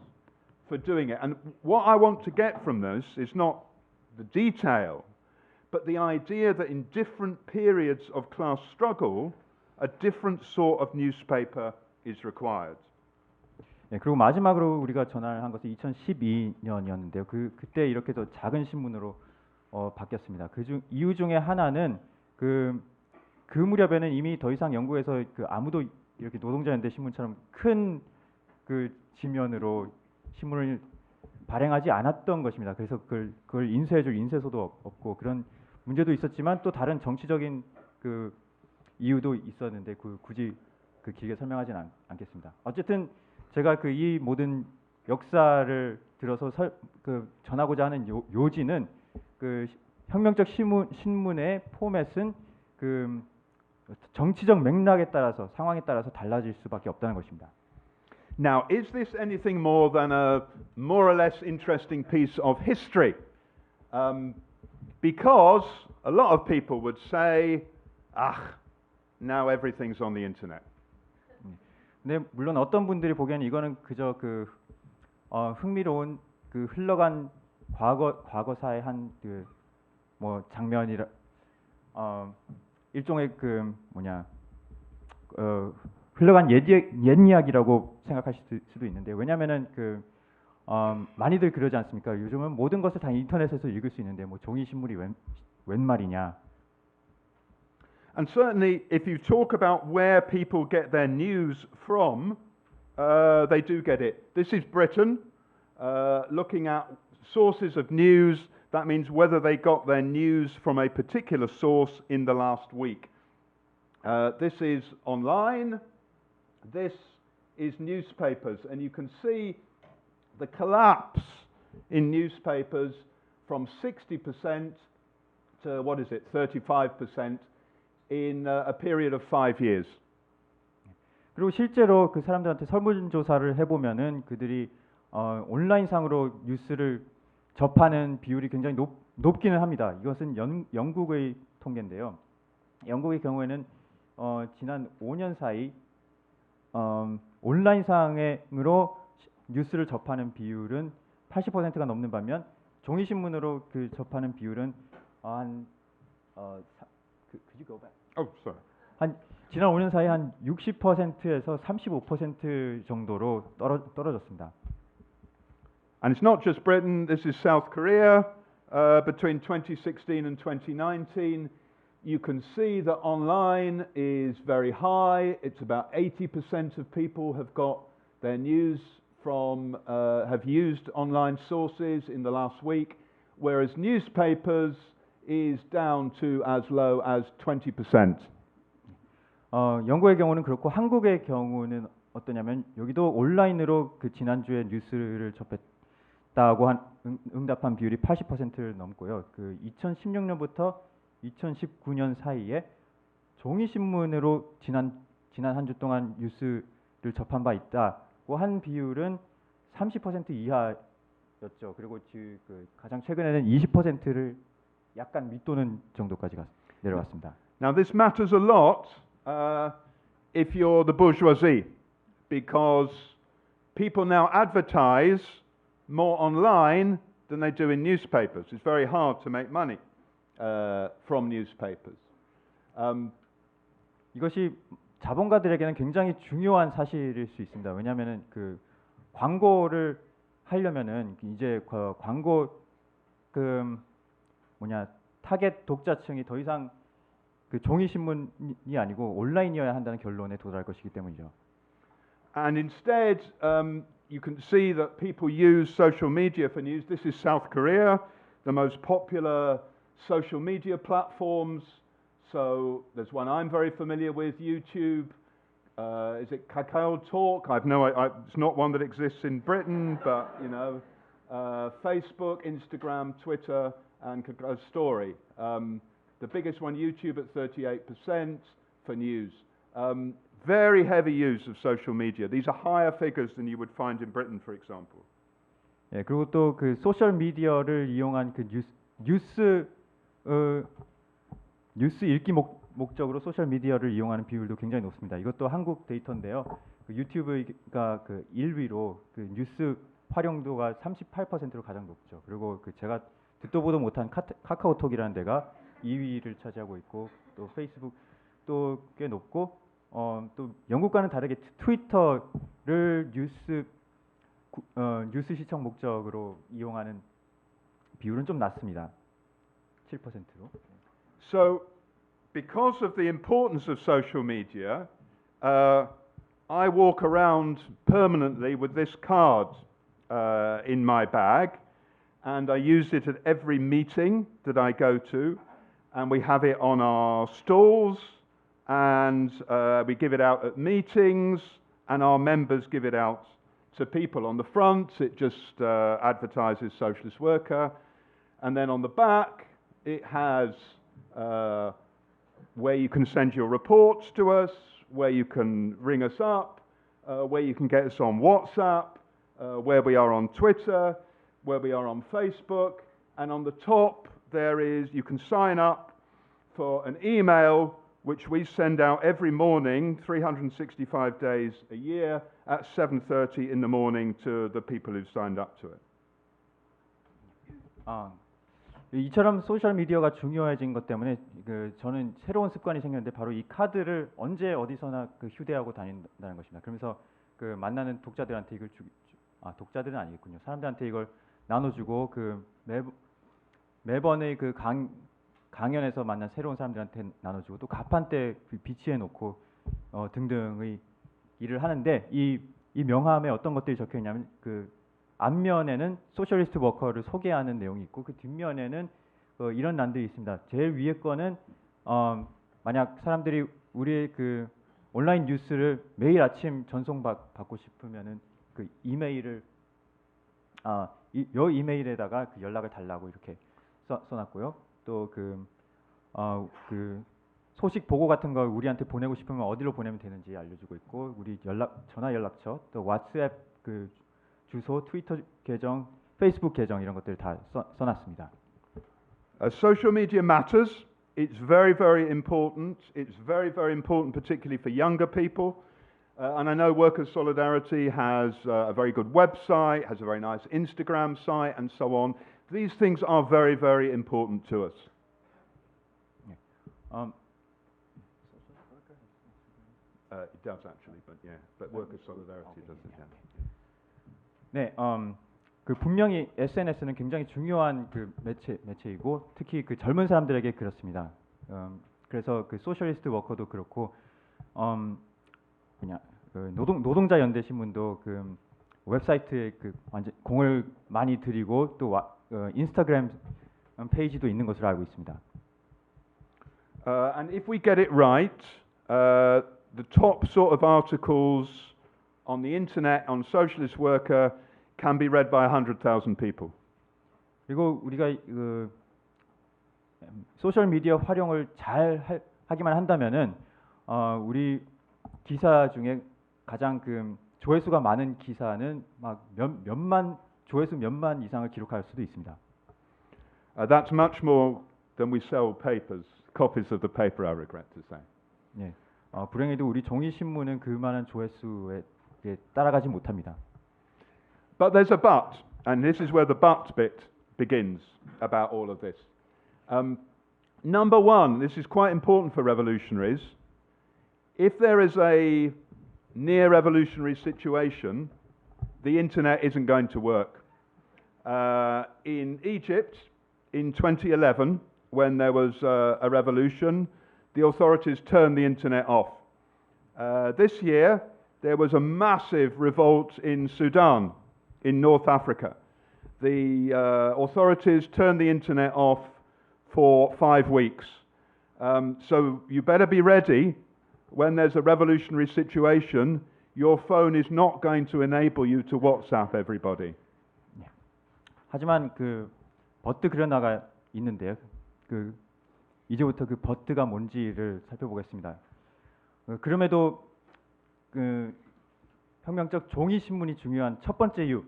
for doing it. And what I want to get from this is not the detail, but the idea that in different periods of class struggle, a different sort of newspaper is required. 네, 그리고 마지막으로 우리가 전화를 한 것은 2012년이었는데요. 그때 이렇게 더 작은 신문으로 바뀌었습니다. 이유 중에 하나는 그 무렵에는 이미 더 이상 영국에서 그 아무도 이렇게 노동자연대 신문처럼 큰 그 지면으로 신문을 발행하지 않았던 것입니다. 그래서 그걸 인쇄해줄 인쇄소도 없고 그런 문제도 있었지만 또 다른 정치적인 그 이유도 있었는데 굳이 그 길게 설명하지는 않겠습니다. 어쨌든 제가 이 모든 역사를 들어서 전하고자 하는 요지는 그 혁명적 신문의 포맷은 그 정치적 맥락에 따라서 상황에 따라서 달라질 수밖에 없다는 것입니다. Now, is this anything more than a more or less interesting piece of history? Because a lot of people would say, now everything's on the internet. 근데 물론 어떤 분들이 보기에는 이거는 그저 흥미로운 그 흘러간 과거사의 한 장면이라 일종의 흘러간 옛 이야기라고 생각하실 수도 있는데 왜냐하면은 많이들 그러지 않습니까? 요즘은 모든 것을 다 인터넷에서 읽을 수 있는데 종이 신문이 웬 말이냐? And certainly, if you talk about where people get their news from, they do get it. This is Britain, looking at sources of news. That means whether they got their news from a particular source in the last week. This is online. This is newspapers. And you can see the collapse in newspapers from 60% to, 35%. in a period of 5 years. 그리고 실제로 그 사람들한테 설문조사를 해보면은 그들이 온라인상으로 뉴스를 접하는 비율이 굉장히 높기는 합니다. 이것은 영국의 통계인데요. 영국의 경우에는 지난 5년 사이 온라인상으로 뉴스를 접하는 비율은 80%가 넘는 반면 종이신문으로 접하는 비율은 Could you go back? Oh, sorry. 지난 5년 사이 한 60%에서 35% 정도로 떨어졌습니다. And it's not just Britain, this is South Korea. Between 2016 and 2019, you can see that online is very high. It's about 80% of people have got their news from, have used online sources in the last week, whereas newspapers is down to as low as 20%. 영국의 경우는 그렇고 한국의 경우는 어떠냐면 여기도 온라인으로 그 지난주에 뉴스를 접했다고 응답한 비율이 80%를 넘고요. 그 2016년부터 2019년 사이에 종이 신문으로 지난 한 주 동안 뉴스를 접한 바 있다고 한 비율은 30% 이하였죠. 그리고 그 가장 최근에는 20%를 약간 밑도는 정도까지 내려갔습니다. Now, this matters a lot if you're the bourgeoisie, because people now advertise more online than they do in newspapers. It's very hard to make money from newspapers. 이것이 자본가들에게는 굉장히 중요한 사실일 수 있습니다. 왜냐하면은 그 광고를 하려면은 이제 광고 그 타겟 독자층이 더 이상 그 종이 신문이 아니고 온라인이어야 한다는 결론에 도달할 것이기 때문이죠. And instead, you can see that people use social media for news. This is South Korea, the most popular social media platforms. So there's one I'm very familiar with, YouTube. Is it Kakao Talk? It's not one that exists in Britain, but you know, Facebook, Instagram, Twitter, and Kakao Story. The biggest one, YouTube, at 38% for news. Very heavy use of social media. These are higher figures than you would find in Britain, for example. 예, 그리고 또 그 소셜 미디어를 이용한 그 뉴스 읽기 목적으로 소셜 미디어를 이용하는 비율도 굉장히 높습니다. 이것도 한국 데이터인데요. 그 유튜브가 그 1위로 그 뉴스 활용도가 38%로 가장 높죠. 그리고 그 제가 듣도 보도 못한 카카오톡이라는 데가 2위를 차지하고 있고, 또 페이스북도 꽤 높고, 또 영국과는 다르게 트위터를 뉴스 시청 목적으로 이용하는 비율은 좀 낮습니다. 7%로. So, because of the importance of social media, I walk around permanently with this card in my bag, and I use it at every meeting that I go to, and we have it on our stalls, and we give it out at meetings, and our members give it out to people. On the front, it just advertises Socialist Worker, and then on the back, it has where you can send your reports to us, where you can ring us up, where you can get us on WhatsApp, where we are on Twitter, where we are on Facebook, and on the top there is, you can sign up for an email which we send out every morning, 365 days a year, at 7:30 in the morning to the people who've signed up to it. 이처럼 소셜 미디어가 중요해진 것 때문에 저는 새로운 습관이 생겼는데 바로 이 카드를 언제 어디서나 휴대하고 다닌다는 것입니다. 그러면서 그 만나는 독자들한테 이걸 독자들은 아니겠군요. 사람들한테 이걸 나눠주고 매번의 그 강연에서 만난 새로운 사람들한테 나눠주고 또 가판대 비치해 놓고 등등의 일을 하는데 이 명함에 어떤 것들이 적혀 있냐면 그 앞면에는 소셜리스트 워커를 소개하는 내용이 있고 그 뒷면에는 이런 란들이 있습니다. 제일 위에 거는 만약 사람들이 우리의 그 온라인 뉴스를 매일 아침 전송받고 싶으면은 그 이메일을 이 이메일에다가 그 연락을 달라고 이렇게 써놨고요. 또 그 소식 보고 같은 걸 우리한테 보내고 싶으면 어디로 보내면 되는지 알려주고 있고 우리 전화 연락처 또 왓츠앱 그 주소, 트위터 계정, 페이스북 계정 이런 것들 다 써놨습니다. Social media matters. It's very, very important. It's very, very important, particularly for younger people. And I know Workers' Solidarity has a very good website, has a very nice Instagram site, and so on. These things are very, very important to us. It does actually, but yeah, but Workers' Solidarity doesn't. Yeah. 네, 그 분명히 SNS는 굉장히 중요한 그 매체이고 특히 그 젊은 사람들에게 그렇습니다. 그래서 그 소셜리스트 워커도 그렇고 그냥 그 노동자 연대 신문도 그 웹사이트에 그 완전 공을 많이 들이고 또 인스타그램 페이지도 있는 것으로 알고 있습니다. And if we get it right, the top sort of articles on the internet on socialist worker can be read by 100,000 people. 그리고 우리가 그 소셜 미디어 활용을 하기만 한다면은 우리 기사 중에 가장 그 조회수가 많은 기사는 막 몇만 조회수 몇만 이상을 기록할 수도 있습니다. That's much more than we sell papers, copies of the paper, I regret to say. 예, 불행히도 우리 종이 신문은 그만한 조회수에 따라가지 못합니다. But there's a but, and this is where the but bit begins about all of this. Number one, this is quite important for revolutionaries. If there is a near revolutionary situation, the internet isn't going to work. In Egypt, in 2011, when there was a revolution, the authorities turned the internet off. This year, there was a massive revolt in Sudan, in North Africa. The authorities turned the internet off for 5 weeks. So you better be ready when there's a revolutionary situation. Your phone is not going to enable you to WhatsApp everybody. 하지만 그 버트 그려나가 있는데요. 그 이제부터 그 버트가 뭔지를 살펴보겠습니다. 그럼에도 그 혁명적 종이 신문이 중요한 첫 번째 이유,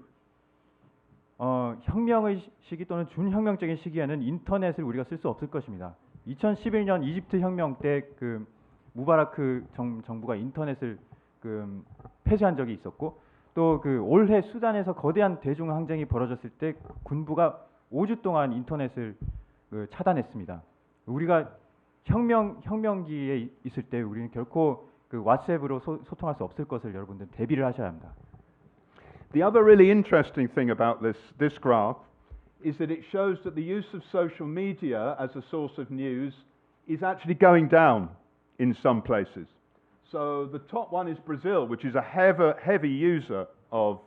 혁명의 시기 또는 준혁명적인 시기에는 인터넷을 우리가 쓸 수 없을 것입니다. 2011년 이집트 혁명 때 그 무바라크 정부가 인터넷을 그 폐쇄한 적이 있었고, 또 그 올해 수단에서 거대한 대중 항쟁이 벌어졌을 때 군부가 5주 동안 인터넷을 차단했습니다. 우리가 혁명기에 있을 때 우리는 결코 그 왓츠앱으로 소통할 수 없을 것을 여러분들 대비를 하셔야 합니다. The other really interesting thing about this graph is that it shows that the use of social media as a source of news is actually going down in some places. So the top one is Brazil, which is a heavy user of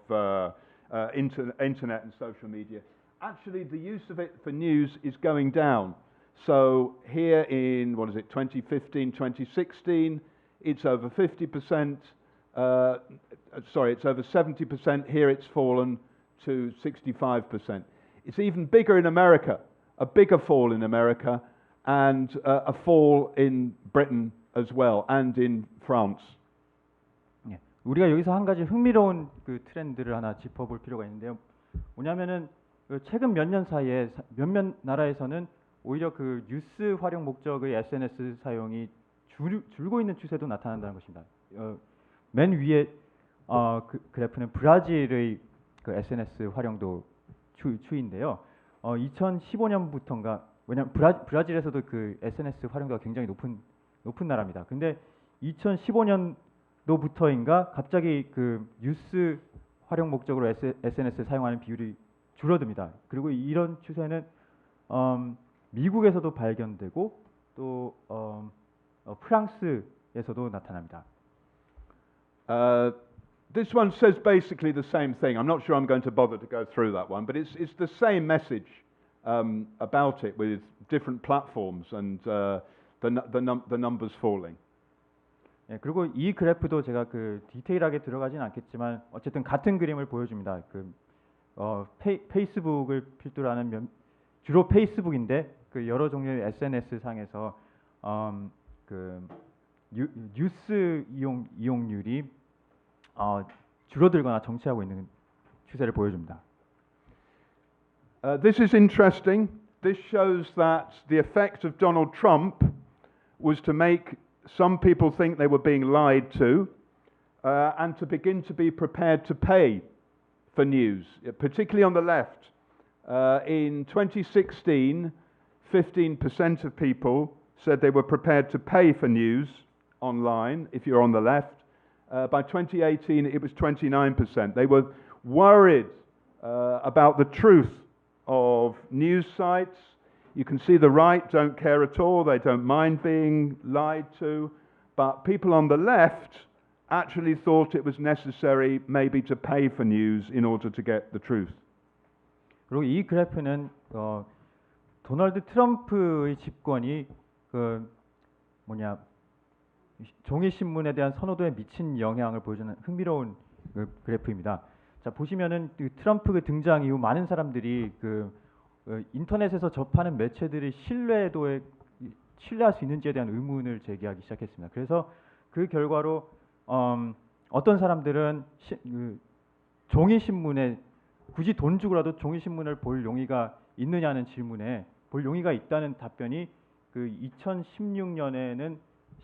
internet and social media. Actually, the use of it for news is going down. So here in, 2015, 2016, it's over 50%, it's over 70%, here it's fallen to 65%. It's even bigger in America, a bigger fall in America, and a fall in Britain as well, and in France. 예, 우리가 여기서 한 가지 흥미로운 그 트렌드를 하나 짚어볼 필요가 있는데요. 뭐냐면은 최근 몇 년 사이에 몇몇 나라에서는 오히려 그 뉴스 활용 목적의 SNS 사용이 줄고 있는 추세도 나타난다는 것입니다. 맨 위에 그 그래프는 브라질의 그 SNS 활용도 추이인데요. 2015년부터인가, 왜냐하면 브라질에서도 그 SNS 활용도가 굉장히 높은 나라입니다. 근데 2015년도부터인가 갑자기 그 뉴스 활용 목적으로 SNS를 사용하는 비율이 줄어듭니다. 그리고 이런 추세는 미국에서도 발견되고 또 프랑스에서도 나타납니다. This one says basically the same thing. I'm not sure I'm going to bother to go through that one, but it's the same message about it with different platforms and the numbers falling. 예, 그리고 이 그래프도 제가 그 디테일하게 들어가진 않겠지만 어쨌든 같은 그림을 보여줍니다. 그 페이스북을 필두로 하는 주로 페이스북인데 그 여러 종류의 SNS 상에서 그 뉴스 이용률이 줄어들거나 정체하고 있는 추세를 보여줍니다. This is interesting. This shows that the effect of Donald Trump was to make some people think they were being lied to and to begin to be prepared to pay for news, particularly on the left. In 2016, 15% of people said they were prepared to pay for news online if you're on the left. By 2018, it was 29%. They were worried about the truth of news sites. You can see the right don't care at all. They don't mind being lied to. But people on the left actually thought it was necessary maybe to pay for news in order to get the truth. 그리고 이 그래프는 도널드 트럼프의 집권이 그 종이 신문에 대한 선호도에 미친 영향을 보여주는 흥미로운 그래프입니다. 자, 보시면은 그 트럼프 그 등장 이후 많은 사람들이 인터넷에서 접하는 매체들의 신뢰할 수 있는지에 대한 의문을 제기하기 시작했습니다. 그래서 그 결과로 어떤 사람들은 종이 신문에 굳이 돈 주고라도 종이 신문을 볼 용의가 있느냐는 질문에 볼 용의가 있다는 답변이 그 2016년에는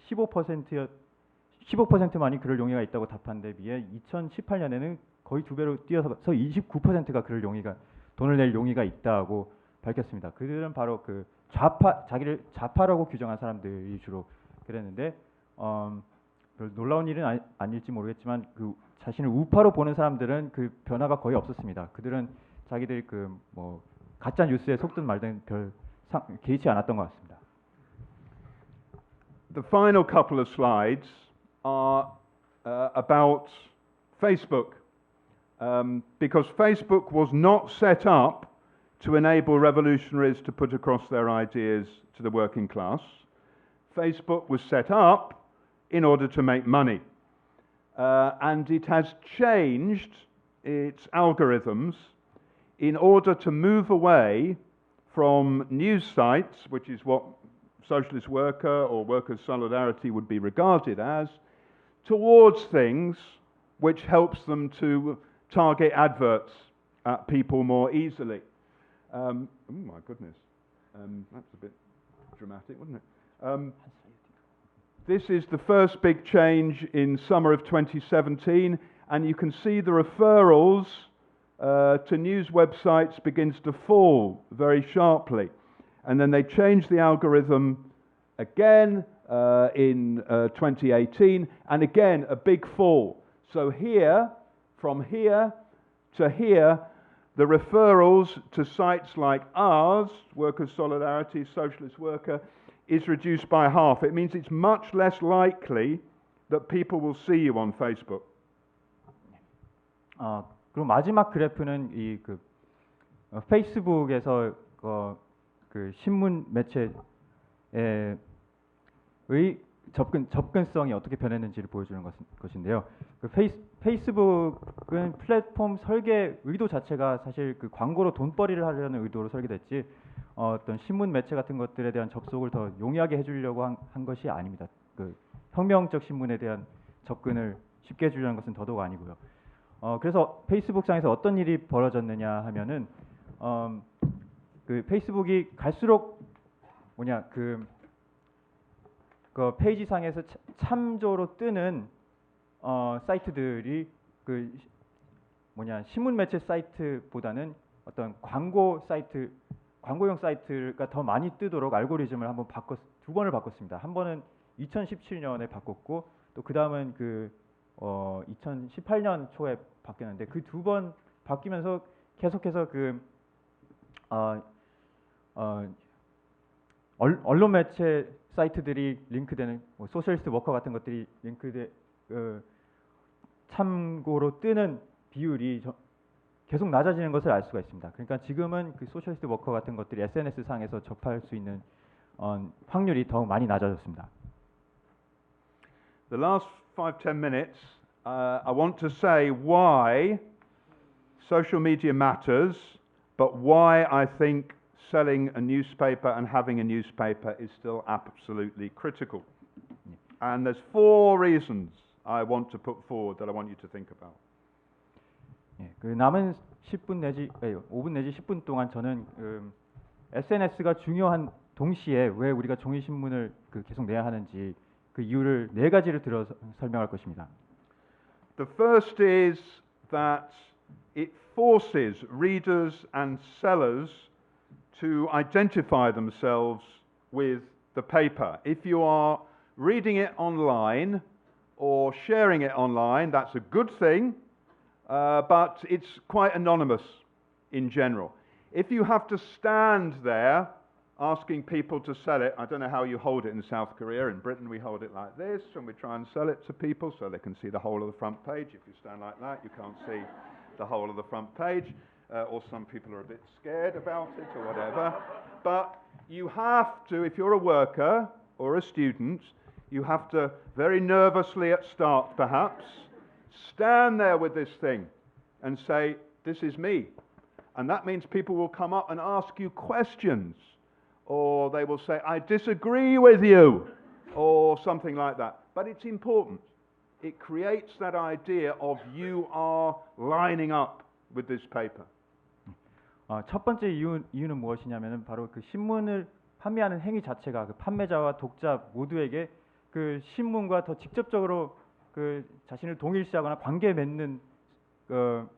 15%만이 그럴 용의가 있다고 답한 데 비해 2018년에는 거의 두 배로 뛰어서 29%가 그럴 용의가 돈을 낼 용의가 있다고 밝혔습니다. 그들은 바로 그 자기를 좌파라고 규정한 사람들이 주로 그랬는데 별 놀라운 일은 아닐지 모르겠지만 그 자신을 우파로 보는 사람들은 그 변화가 거의 없었습니다. 그들은 자기들이 그 뭐 가짜 뉴스에 속든 말든 개의치 않았던 것 같습니다. The final couple of slides are about Facebook, because Facebook was not set up to enable revolutionaries to put across their ideas to the working class. Facebook was set up in order to make money, and it has changed its algorithms in order to move away from news sites, which is what Socialist Worker or Workers' Solidarity would be regarded as, towards things which helps them to target adverts at people more easily. Oh my goodness, that's a bit dramatic, wasn't it? This is the first big change in summer of 2017, and you can see the referrals to news websites begins to fall very sharply. And then they changed the algorithm again in 2018, and again a big fall. So here, from here to here, the referrals to sites like ours, Workers' Solidarity, Socialist Worker, is reduced by half. It means it's much less likely that people will see you on Facebook. 그리고 마지막 그래프는 이 페이스북에서 그 신문 매체의 접근성이 어떻게 변했는지를 보여주는 것인데요. 그 페이스북은 플랫폼 설계 의도 자체가 사실 그 광고로 돈벌이를 하려는 의도로 설계됐지 어떤 신문 매체 같은 것들에 대한 접속을 더 용이하게 해주려고 한 것이 아닙니다. 그 혁명적 신문에 대한 접근을 쉽게 해주려는 것은 더더욱 아니고요. 그래서 페이스북상에서 어떤 일이 벌어졌느냐 하면은 그 페이스북이 갈수록 그 페이지상에서 참조로 뜨는 사이트들이 신문 매체 사이트보다는 어떤 광고용 사이트가 더 많이 뜨도록 알고리즘을 두 번을 바꿨습니다. 한 번은 2017년에 바꿨고 또 그 다음은 2018년 초에 바뀌었는데 그 두 번 바뀌면서 계속해서 언론 매체 사이트들이 링크되는 소셜리스트 워커 같은 것들이 참고로 뜨는 비율이 계속 낮아지는 것을 알 수가 있습니다. 그러니까 지금은 그 소셜리스트 워커 같은 것들이 SNS 상에서 접할 수 있는 확률이 더 많이 낮아졌습니다. The last 5-10 minutes, I want to say why social media matters, but why I think selling a newspaper and having a newspaper is still absolutely critical. And there's 4 reasons I want to put forward that I want you to think about. 그 남은 5분 내지 10분 동안 저는 SNS가 중요한 동시에 왜 우리가 종이 신문을 계속 내야 하는지 그 이유를 4가지를 들어서 설명할 것입니다. The first is that it forces readers and sellers to identify themselves with the paper. If you are reading it online or sharing it online, that's a good thing, but it's quite anonymous in general. If you have to stand there asking people to sell it, I don't know how you hold it in South Korea. In Britain we hold it like this and we try and sell it to people so they can see the whole of the front page. If you stand like that, you can't see the whole of the front page. Or some people are a bit scared about it or whatever. But you have to, if you're a worker or a student, You have to very nervously at start, perhaps, stand there with this thing and say, "This is me." And that means people will come up and ask you questions, or they will say, "I disagree with you," or something like that. But it's important. It creates that idea of you are lining up with this paper. 첫 번째 이유는 무엇이냐면은 바로 그 신문을 판매하는 행위 자체가 그 판매자와 독자 모두에게 그 신문과 더 직접적으로 그 자신을 동일시하거나 관계 맺는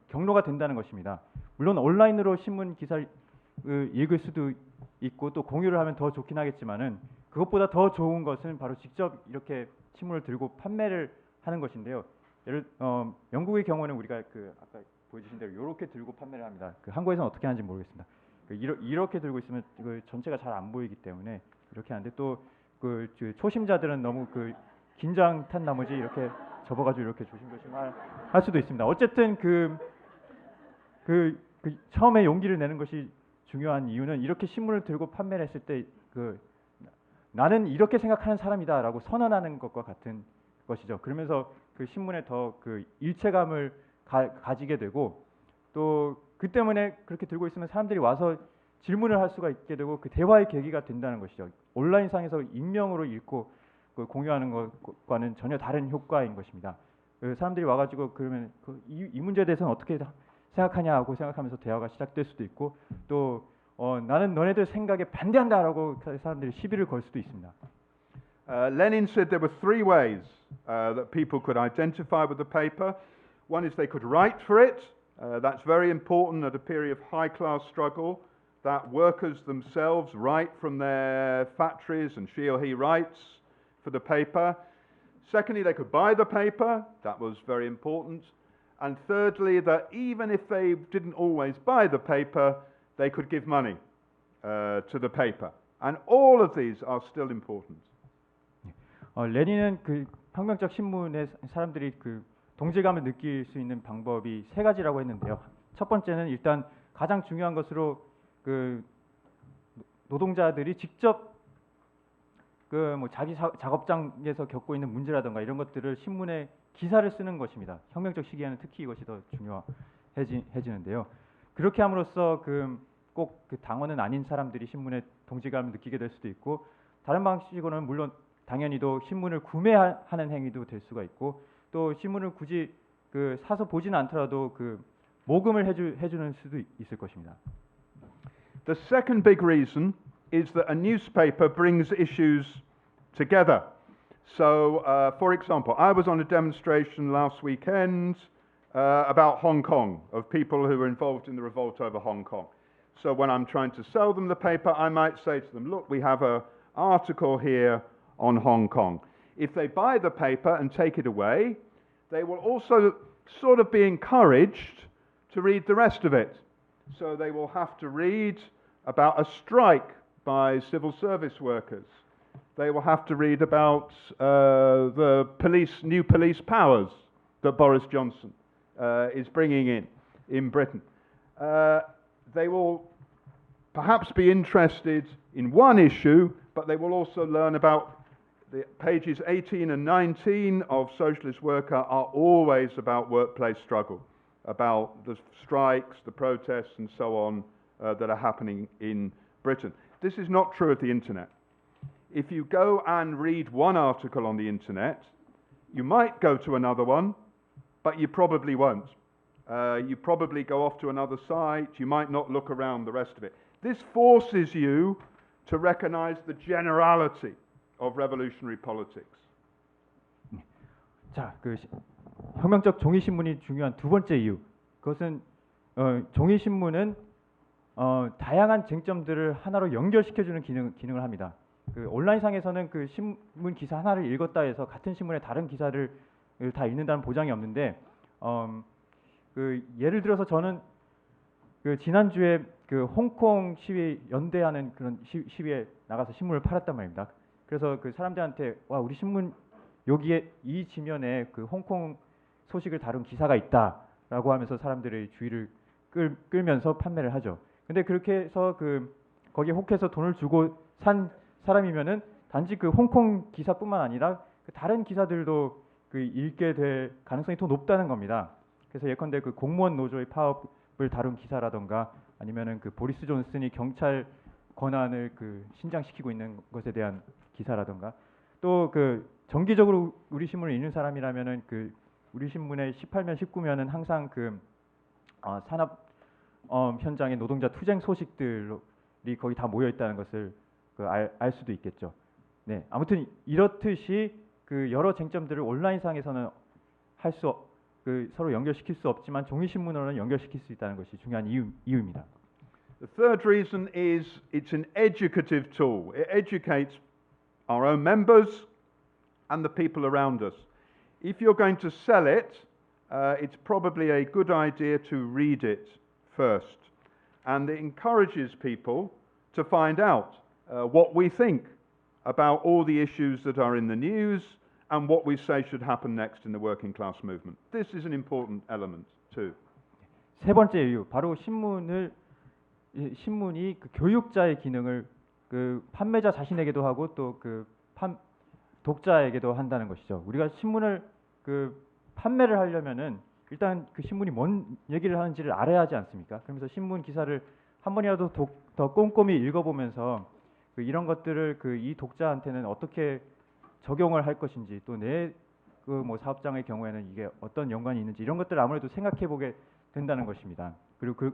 경로가 된다는 것입니다. 물론 온라인으로 신문 기사를 읽을 수도 있고 또 공유를 하면 더 좋긴 하겠지만은 그것보다 더 좋은 것은 바로 직접 이렇게 신문을 들고 판매를 하는 것인데요. 영국의 경우는 우리가 그 아까 보여주신 대로 이렇게 들고 판매를 합니다. 그 한국에서는 어떻게 하는지 모르겠습니다. 이렇게 들고 있으면 그 전체가 잘 안 보이기 때문에 이렇게 하는데 또 그 초심자들은 너무 그 긴장 탄 나머지 이렇게 접어가지고 이렇게 조심조심 할 수도 있습니다. 어쨌든 그 처음에 용기를 내는 것이 중요한 이유는 이렇게 신문을 들고 판매를 했을 때 그 나는 이렇게 생각하는 사람이다라고 선언하는 것과 같은 것이죠. 그러면서 그 신문에 더 그 일체감을 가지게 되고 또 그 때문에 그렇게 들고 있으면 사람들이 와서 질문을 할 수가 있게 되고 그 대화의 계기가 된다는 것이죠. 온라인상에서 익명으로 읽고 그 공유하는 것과는 전혀 다른 효과인 것입니다. 그 사람들이 와가지고 그러면 이 문제에 대해서는 어떻게 생각하냐고 생각하면서 대화가 시작될 수도 있고 또 나는 너네들 생각에 반대한다라고 사람들이 시비를 걸 수도 있습니다. Lenin said there were three ways that people could identify with the paper. One is they could write for it. That's very important at a period of high-class struggle, that workers themselves write from their factories and she or he writes for the paper. Secondly, they could buy the paper. That was very important. And thirdly, that even if they didn't always buy the paper, they could give money to the paper. And all of these are still important. 레닌은 그 혁명적 신문에 사람들이 그 동질감을 느낄 수 있는 방법이 세 가지라고 했는데요. 첫 번째는 일단 가장 중요한 것으로 그 노동자들이 직접 그 뭐 자기 작업장에서 겪고 있는 문제라든가 이런 것들을 신문에 기사를 쓰는 것입니다. 혁명적 시기에는 특히 이것이 더 중요해지는데요. 그렇게 함으로써 꼭 그 당원은 아닌 사람들이 신문에 동질감을 느끼게 될 수도 있고 다른 방식으로는 물론 당연히도 신문을 구매하는 행위도 될 수가 있고 또 신문을 굳이 그 사서 보지는 않더라도 그 모금을 해주는 수도 있을 것입니다. The second big reason is that a newspaper brings issues together. So, for example, I was on a demonstration last weekend about Hong Kong, of people who were involved in the revolt over Hong Kong. So when I'm trying to sell them the paper, I might say to them, look, we have an article here on Hong Kong. If they buy the paper and take it away, they will also sort of be encouraged to read the rest of it. So they will have to read about a strike by civil service workers. They will have to read about the new police powers that Boris Johnson is bringing in Britain. They will perhaps be interested in one issue, but they will also learn about the pages 18 and 19 of Socialist Worker are always about workplace struggle, about the strikes, the protests, and so on that are happening in Britain. This is not true of the internet. If you go and read one article on the internet, you might go to another one, but you probably won't. You probably go off to another site, you might not look around the rest of it. This forces you to recognize the generality of revolutionary politics. 자, 혁명적 종이 신문이 중요한 두 번째 이유. 그것은 종이 신문은 다양한 쟁점들을 하나로 연결시켜주는 기능을 합니다. 그 온라인상에서는 그 신문 기사 하나를 읽었다 해서 같은 신문의 다른 기사를 다 읽는다는 보장이 없는데 예를 들어서 저는 지난주에 홍콩 시위 연대하는 그런 시위에 나가서 신문을 팔았단 말입니다. 그래서 사람들한테 와 우리 신문 여기에 이 지면에 홍콩 소식을 다룬 기사가 있다라고 하면서 사람들의 주의를 끌면서 판매를 하죠. 근데 그렇게 해서 거기에 혹해서 돈을 주고 산 사람이면은 단지 그 홍콩 기사뿐만 아니라 그 다른 기사들도 그 읽게 될 가능성이 더 높다는 겁니다. 그래서 예컨대 그 공무원 노조의 파업을 다룬 기사라던가 아니면은 그 보리스 존슨이 경찰 권한을 그 신장시키고 있는 것에 대한 기사라던가 또 그 정기적으로 우리 신문을 읽는 사람이라면은 그 우리 신문의 18면 19면은 항상 그 산업 현장의 노동자 투쟁 소식들이 거기 다 모여 있다는 것을 알 수도 있겠죠. 네, 아무튼 이렇듯이 그 여러 쟁점들을 온라인상에서는 서로 연결시킬 수 없지만 종이 신문으로는 연결시킬 수 있다는 것이 중요한 이유입니다. The third reason is it's an educative tool. It educates our own members and the people around us. If you're going to sell it, it's probably a good idea to read it first. And it encourages people to find out what we think about all the issues that are in the news and what we say should happen next in the working class movement. This is an important element too. 세 번째 이유, 바로 신문이 그 교육자의 기능을 그 판매자 자신에게도 하고 또 그 독자에게도 한다는 것이죠. 우리가 신문을 그 판매를 하려면은 일단 그 신문이 뭔 얘기를 하는지를 알아야 하지 않습니까? 그러면서 신문 기사를 한 번이라도 더 꼼꼼히 읽어보면서 그 이런 것들을 그 이 독자한테는 어떻게 적용을 할 것인지 또 내 그 뭐 사업장의 경우에는 이게 어떤 연관이 있는지 이런 것들을 아무래도 생각해 보게 된다는 것입니다. 그리고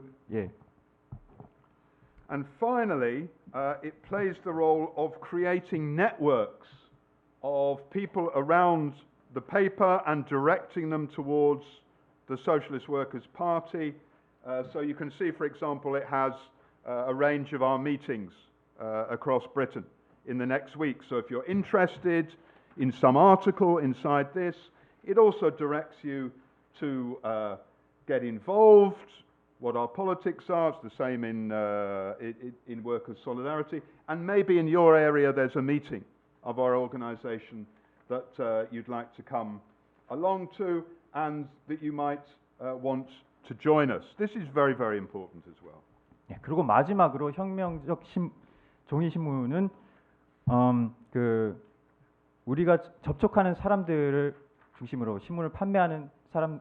And finally, it plays the role of creating networks of people around the paper and directing them towards the Socialist Workers' Party. So you can see, for example, it has a range of our meetings across Britain in the next week. So if you're interested in some article inside this, it also directs you to get involved, what our politics are. It's the same in Workers' Solidarity. And maybe in your area there's a meeting of our organisation that you'd like to come along to and that you might want to join us. This is very, very important as well. 네, 그리고 마지막으로 혁명적 종이 신문은 그 우리가 접촉하는 사람들을 중심으로 신문을 판매하는 사람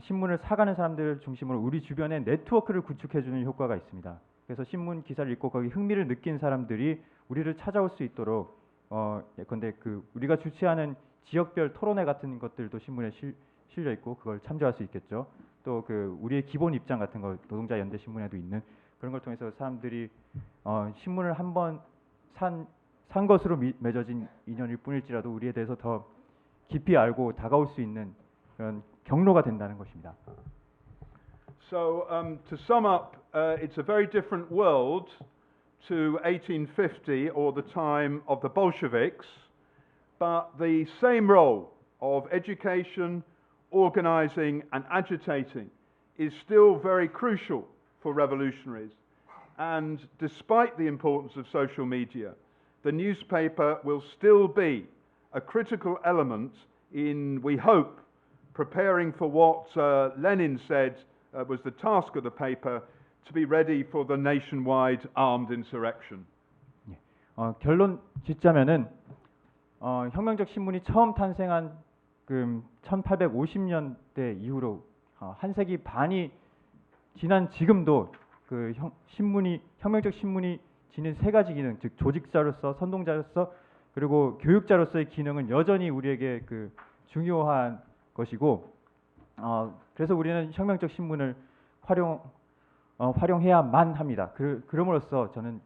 신문을 사가는 사람들을 중심으로 우리 주변에 네트워크를 구축해주는 효과가 있습니다. 그래서 신문 기사를 읽고 거기 흥미를 느낀 사람들이 우리를 찾아올 수 있도록 예컨대 그 우리가 주최하는 지역별 토론회 같은 것들도 신문에 실려 있고 그걸 참조할 수 있겠죠. 또 그 우리의 기본 입장 같은 거 노동자 연대 신문에도 있는 그런 걸 통해서 사람들이 신문을 한번 산 것으로 맺어진 인연일 뿐일지라도 우리에 대해서 더 깊이 알고 다가올 수 있는 그런 경로가 된다는 것입니다. So to sum up, it's a very different world to 1850 or the time of the Bolsheviks, but the same role of education, organising and agitating is still very crucial for revolutionaries. And despite the importance of social media, the newspaper will still be a critical element in, we hope, preparing for what Lenin said was the task of the paper, to be ready for the nationwide armed insurrection. 결론 짓자면은 혁명적 신문이 처음 탄생한 그 1850년대 이후로 한 세기 반이 지난 지금도 그 혁명적 신문이 지닌 세 가지 기능, 즉 조직자로서, 선동자로서, 그리고 교육자로서의 기능은 여전히 우리에게 그 중요한 것이고, 그래서 우리는 혁명적 신문을 활용해야만 합니다. 그럼으로써 저는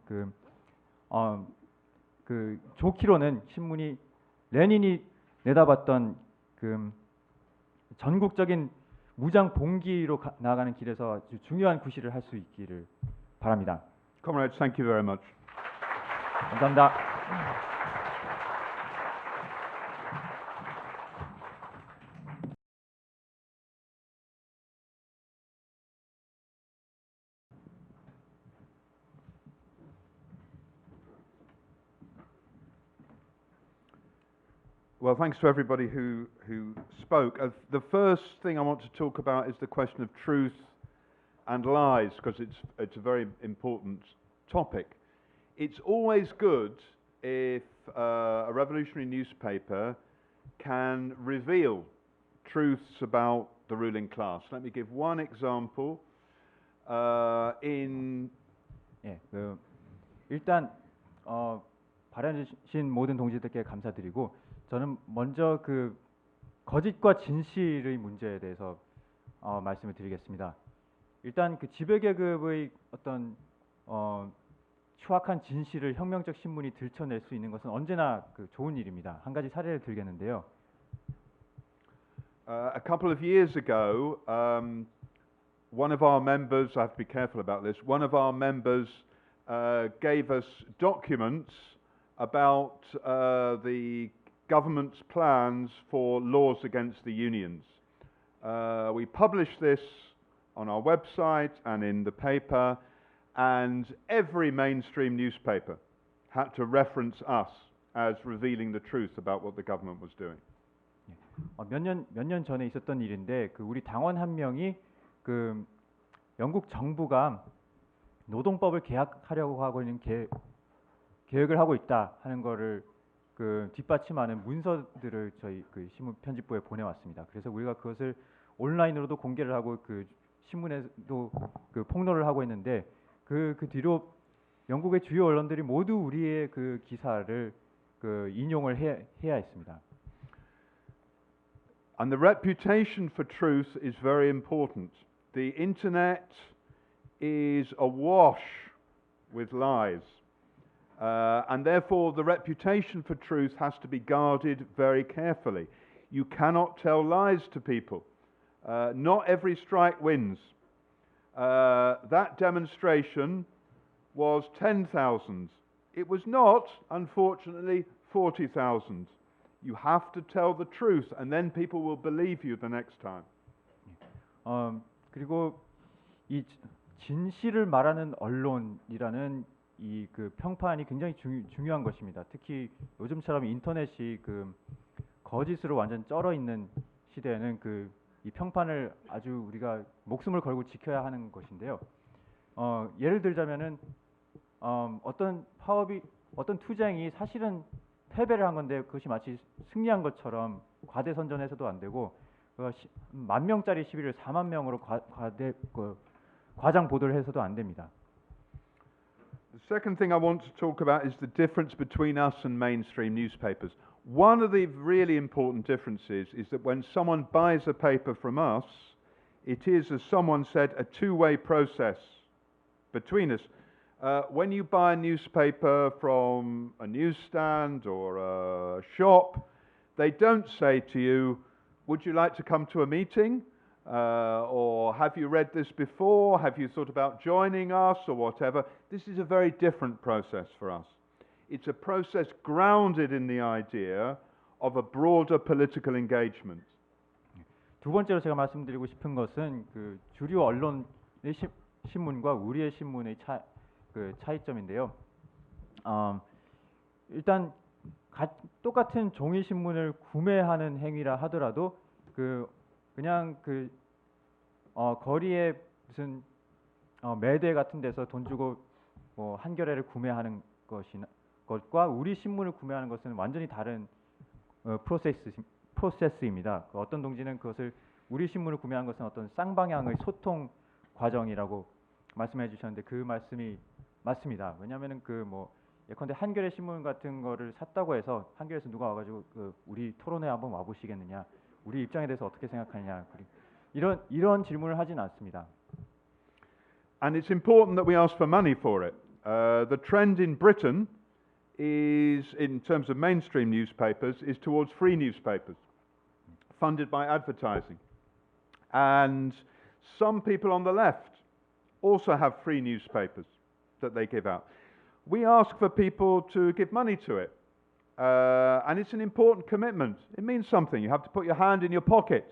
좋기로는 신문이 레닌이 내다봤던 그 전국적인 무장 봉기로 나아가는 길에서 아주 중요한 구실을 할 수 있기를 바랍니다. Comrades, thank you very much. 감사합니다. Well, thanks to everybody who spoke. The first thing I want to talk about is the question of truth and lies, because it's a very important topic. it's always good if a revolutionary newspaper can reveal truths about the ruling class. Let me give one example. 예, 일단 발언해 주신 모든 동지들께 감사드리고 저는 먼저 그 거짓과 진실의 문제에 대해서 말씀을 드리겠습니다. 일단 그 지배계급의 어떤 추악한 진실을 혁명적 신문이 들춰낼 수 있는 것은 언제나 그 좋은 일입니다. 한 가지 사례를 들겠는데요. A couple of years ago, one of our members, I have to be careful about this, one of our members gave us documents about the government's plans for laws against the unions. We published this on our website and in the paper, and every mainstream newspaper had to reference us as revealing the truth about what the government was doing. 몇 년 전에 있었던 일인데 그 우리 당원 한 명이 그 영국 정부가 노동법을 개혁하려고 하고 있는 계획을 하고 있다 하는 거를 그 뒷받침하는 문서들을 저희 그 신문 편집부에 보내왔습니다. 그래서 우리가 그것을 온라인으로도 공개를 하고 그 신문에도 그 폭로를 하고 있는데 그 뒤로 영국의 주요 언론들이 모두 우리의 그 기사를 그 인용을 해야 했습니다. And the reputation for truth is very important. The internet is awash with lies. And therefore the reputation for truth has to be guarded very carefully. You cannot tell lies to people. Not every strike wins. That demonstration was 10,000. It was not, unfortunately, 40,000. You have to tell the truth, and then people will believe you the next time. 그리고 이 진실을 말하는 언론이라는 이 그 평판이 굉장히 중요한 것입니다. 특히 요즘처럼 인터넷이 그 거짓으로 완전 쩔어 있는 시대에는 그 이 평판을 아주 우리가 목숨을 걸고 지켜야 하는 것인데요. 예를 들자면은 어떤 파업이 어떤 투쟁이 사실은 패배를 한 건데 그것이 마치 승리한 것처럼 과대선전해서도 안 되고 10,000명짜리 시위를 4만 명으로 과장 보도를 해서도 안 됩니다. The second thing I want to talk about is the difference between us and mainstream newspapers. One of the really important differences is that when someone buys a paper from us, it is, as someone said, a two-way process between us. When you buy a newspaper from a newsstand or a shop, they don't say to you, would you like to come to a meeting? Or have you read this before? Have you thought about joining us or whatever? This is a very different process for us. It's a process grounded in the idea of a broader political engagement. 두 번째로 제가 말씀드리고 싶은 것은 그 주류 언론의 신문과 우리의 신문의 차이점인데요. 일단 똑같은 종이 신문을 구매하는 행위라 하더라도 그냥 거리에 무슨 매대 같은 데서 돈 주고 뭐 한겨레를 구매하는 것과 우리 신문을 구매하는 것은 완전히 다른 프로세스입니다. 어떤 동지는 그것을 우리 신문을 구매하는 것은 어떤 쌍방향의 소통 과정이라고 말씀해 주셨는데 그 말씀이 맞습니다. 왜냐하면은 예컨대 한겨레 신문 같은 거를 샀다고 해서 한겨레에서 누가 와가지고 우리 토론회 한번 와보시겠느냐, 우리 입장에 대해서 어떻게 생각하느냐 이런 질문을 하진 않습니다. And it's important that we ask for money for it. The trend in Britain is, in terms of mainstream newspapers, is towards free newspapers, funded by advertising. And some people on the left also have free newspapers that they give out. We ask for people to give money to it. And it's an important commitment. It means something. You have to put your hand in your pocket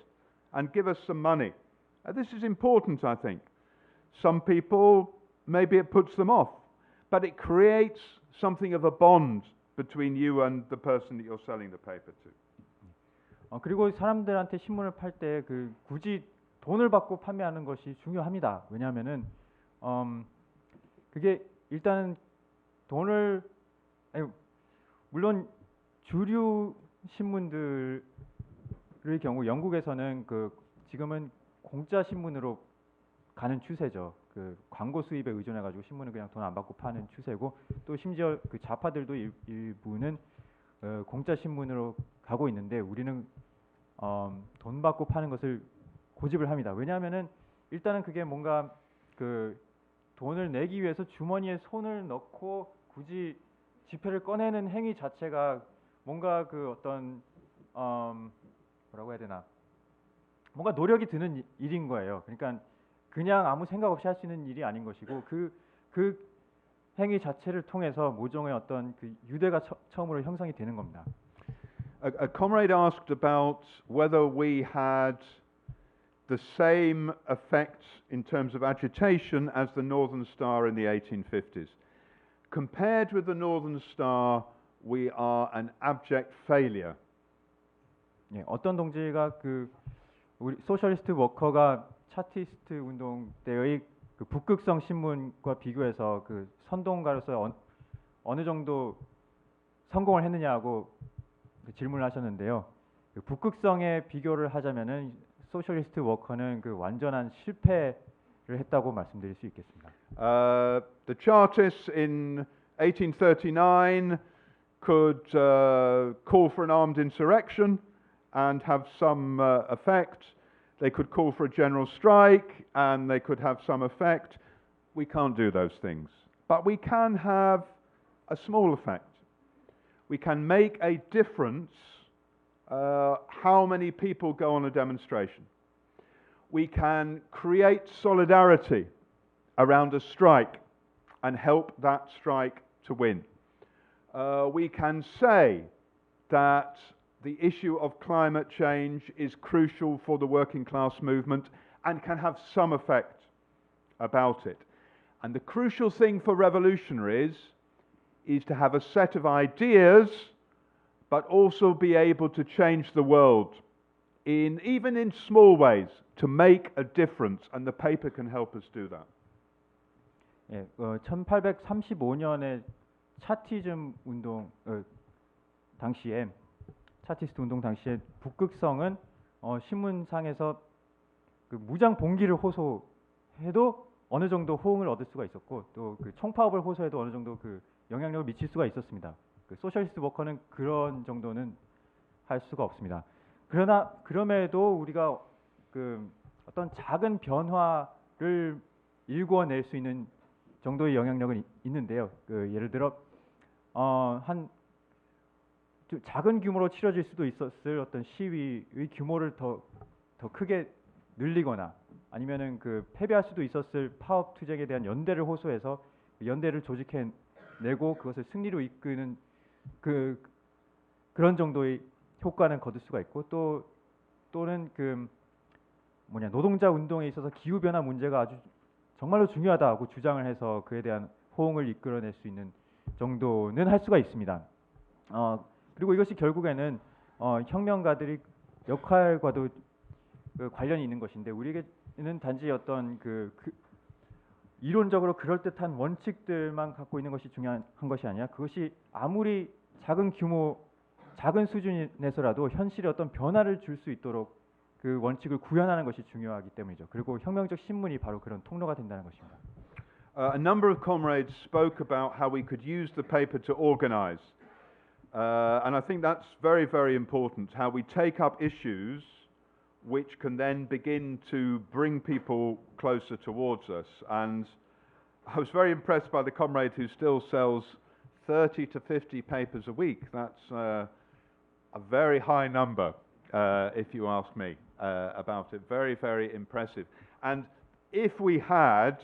and give us some money. This is important, I think. Some people, maybe it puts them off, but it creates something of a bond between you and the person that you're selling the paper to. 그리고 사람들한테 신문을 팔 때 굳이 돈을 받고 판매하는 것이 중요합니다. 왜냐하면은 그게 일단은 돈을 아니, 물론 주류 신문들의 경우 영국에서는 그 지금은 공짜 신문으로 가는 추세죠. 그 광고 수입에 의존해 가지고 신문을 그냥 돈 안 받고 파는 추세고 또 심지어 그 좌파들도 일부는 공짜 신문으로 가고 있는데 우리는 돈 받고 파는 것을 고집을 합니다. 왜냐하면은 일단은 그게 뭔가 그 돈을 내기 위해서 주머니에 손을 넣고 굳이 지폐를 꺼내는 행위 자체가 뭔가 그 어떤 뭐라고 해야 되나 뭔가 노력이 드는 일인 거예요. 그러니까 그냥 아무 생각 없이 할 수 있는 일이 아닌 것이고 그 행위 자체를 통해서 모종의 어떤 그 유대가 처음으로 형성이 되는 겁니다. A comrade asked about whether we had the same effects in terms of agitation as the Northern Star in the 1850s. Compared with the Northern Star, we are an abject failure. 예, 어떤 동지가 그 우리 소셜리스트 워커가 차티스트 운동 때의 그 북극성 신문과 비교해서 그 선동가로서 어느 정도 성공을 했느냐고 그 질문을 하셨는데요. 그 북극성에 비교를 하자면은 소셜리스트 워커는 그 완전한 실패를 했다고 말씀드릴 수 있겠습니다. The Chartists in 1839 could call for an armed insurrection and have some effect. They could call for a general strike and they could have some effect. We can't do those things. But we can have a small effect. We can make a difference how many people go on a demonstration. We can create solidarity around a strike and help that strike to win. We can say that the issue of climate change is crucial for the working class movement and can have some effect about it. And the crucial thing for revolutionaries is to have a set of ideas but also be able to change the world even in small ways to make a difference, and the paper can help us do that. 예, 1835년에 차티즘 운동 당시에 차티스트 운동 당시에 북극성은 신문상에서 그 무장 봉기를 호소해도 어느 정도 호응을 얻을 수가 있었고 또 그 총파업을 호소해도 어느 정도 그 영향력을 미칠 수가 있었습니다. 그 소셜리스트 워커는 그런 정도는 할 수가 없습니다. 그럼에도 우리가 그 어떤 작은 변화를 일궈낼 수 있는 정도의 영향력은 있는데요. 그 예를 들어 한 작은 규모로 치러질 수도 있었을 어떤 시위의 규모를 더 크게 늘리거나 아니면은 그 패배할 수도 있었을 파업 투쟁에 대한 연대를 호소해서 연대를 조직해내고 그것을 승리로 이끄는 그런 정도의 효과는 거둘 수가 있고 또는 그 노동자 운동에 있어서 기후 변화 문제가 아주 정말로 중요하다고 주장을 해서 그에 대한 호응을 이끌어낼 수 있는 정도는 할 수가 있습니다. 그리고 이것이 결국에는 혁명가들의 역할과도 관련이 있는 것인데 우리에게는 단지 어떤 이론적으로 그럴듯한 원칙들만 갖고 있는 것이 중요한 것이 아니라 그것이 아무리 작은 규모, 작은 수준에서라도 현실에 어떤 변화를 줄 수 있도록 그 원칙을 구현하는 것이 중요하기 때문이죠. 그리고 혁명적 신문이 바로 그런 통로가 된다는 것입니다. A number of comrades spoke about how we could use the paper to organize. And I think that's very, very important, how we take up issues which can then begin to bring people closer towards us. And I was very impressed by the comrade who still sells 30 to 50 papers a week. That's a very high number, if you ask me about it. Very, very impressive. And if we had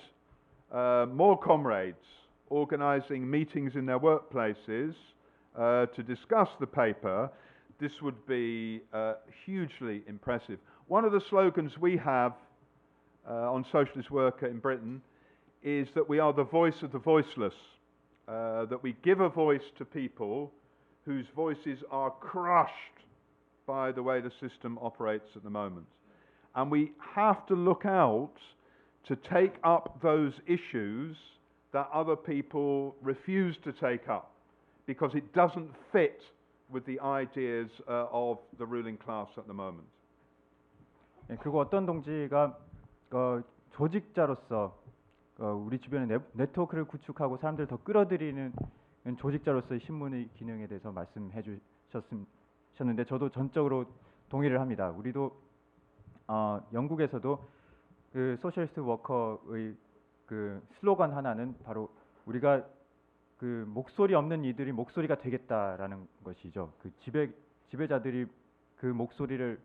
more comrades organizing meetings in their workplaces to discuss the paper, this would be hugely impressive. One of the slogans we have on Socialist Worker in Britain is that we are the voice of the voiceless, that we give a voice to people whose voices are crushed by the way the system operates at the moment. And we have to look out to take up those issues that other people refuse to take up because it doesn't fit with the ideas of the ruling class at the moment. 예, 그리고 어떤 동지가 조직자로서 우리 주변의 네트워크를 구축하고 사람들을 더 끌어들이는 조직자로서의 신문의 기능에 대해서 말씀해 주셨는데 저도 전적으로 동의를 합니다. 우리도 영국에서도 그 소셜리스트 워커의 그 슬로건 하나는 바로 우리가 그 목소리 없는 이들이 목소리가 되겠다라는 것이죠. 그 지배자들이 그 목소리를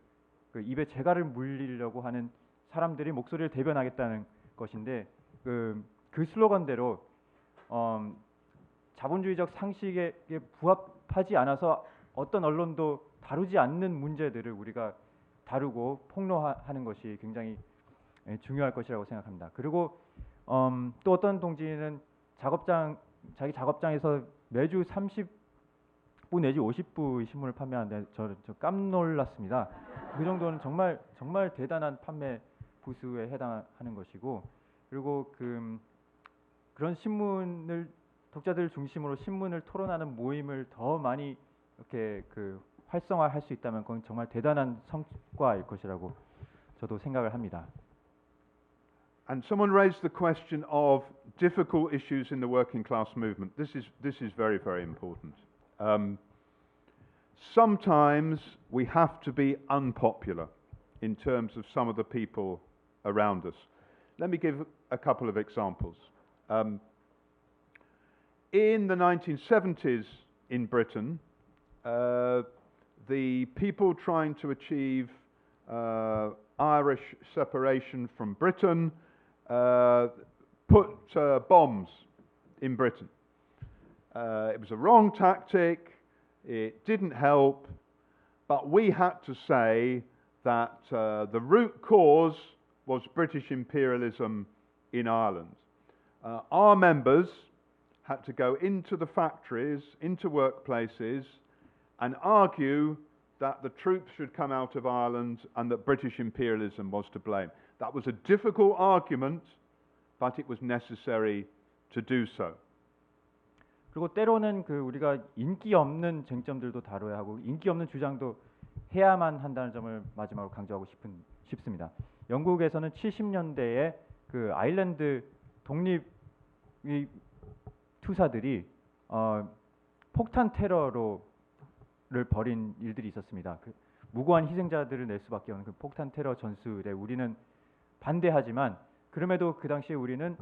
그 입에 재갈을 물리려고 하는 사람들이 목소리를 대변하겠다는 것인데 그 슬로건대로 자본주의적 상식에 부합하지 않아서 어떤 언론도 다루지 않는 문제들을 우리가 다루고 폭로하는 것이 굉장히 중요할 것이라고 생각합니다. 그리고 또 어떤 동지는 자기 작업장에서 매주 30부 내지 50부의 신문을 판매하는데 저 깜놀랐습니다. 그 정도는 정말 대단한 판매 부수에 해당하는 것이고 그리고 그런 신문을 독자들 중심으로 신문을 토론하는 모임을 더 많이 이렇게 활성화할 수 있다면 그건 정말 대단한 성과일 것이라고 저도 생각을 합니다. And someone raised the question of difficult issues in the working class movement. This is very, very important. Sometimes we have to be unpopular in terms of some of the people around us. Let me give a couple of examples. In the 1970s in Britain, the people trying to achieve Irish separation from Britain put bombs in Britain. It was a wrong tactic, it didn't help, but we had to say that the root cause was British imperialism in Ireland. Our members had to go into the factories, into workplaces, and argue that the troops should come out of Ireland and that British imperialism was to blame. That was a difficult argument, but it was necessary to do so. 그리고 때로는 우리가 인기 없는 쟁점들도 다뤄야 하고 인기 없는 주장도 해야만 한다는 점을 마지막으로 강조하고 싶습니다. 영국에서는 70년대에 아일랜드 독립 투사들이 폭탄 테러를 벌인 일들이 있었습니다. 무고한 희생자들을 낼 수밖에 없는 폭탄 테러 전술에 우리는 반대하지만 그럼에도 그 당시에 우리는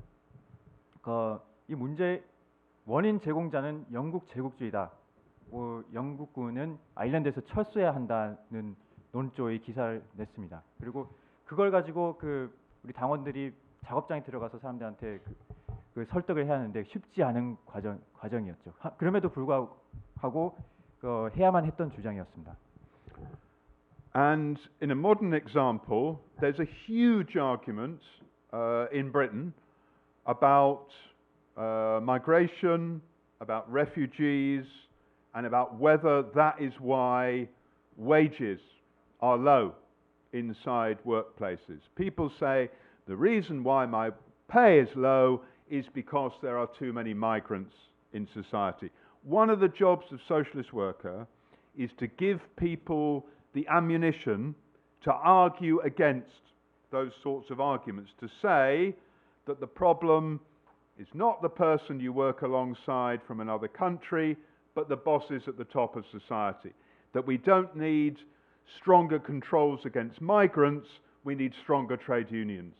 이 문제 원인 제공자는 영국 제국주의다. 영국군은 아일랜드에서 철수해야 한다는 논조의 기사를 냈습니다. 그리고 그걸 가지고 우리 당원들이 작업장에 들어가서 사람들한테 설득을 해야 하는데 쉽지 않은 과정이었죠. 그럼에도 불구하고 해야만 했던 주장이었습니다. And in a modern example, there's a huge argument in Britain about migration, about refugees, and about whether that is why wages are low inside workplaces. People say the reason why my pay is low is because there are too many migrants in society. One of the jobs of socialist worker is to give people the ammunition to argue against those sorts of arguments, to say that the problem is not the person you work alongside from another country, but the bosses at the top of society. That we don't need stronger controls against migrants, we need stronger trade unions.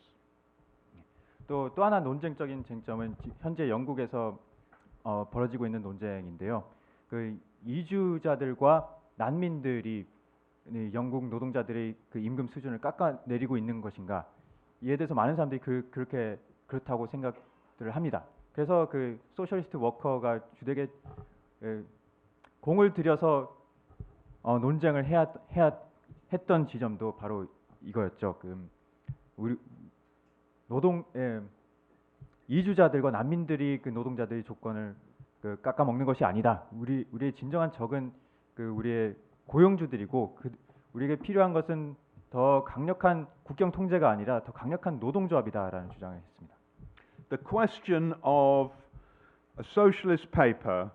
또 하나 논쟁적인 쟁점은 현재 영국에서 벌어지고 있는 논쟁인데요. 이주자들과 난민들이 영국 노동자들의 임금 수준을 깎아내리고 있는 것인가? 이에 대해서 많은 사람들이 그렇다고 생각들을 합니다. 그래서 소셜리스트 워커가 주되게 공을 들여서 논쟁을 했던 지점도 바로 이거였죠. 우리 이주자들과 난민들이 노동자들의 조건을 깎아먹는 것이 아니다. 우리의 진정한 적은 우리의 고용주들이고 우리에게 필요한 것은 더 강력한 국경 통제가 아니라 더 강력한 노동조합이다라는 주장을 했습니다. the question of a socialist paper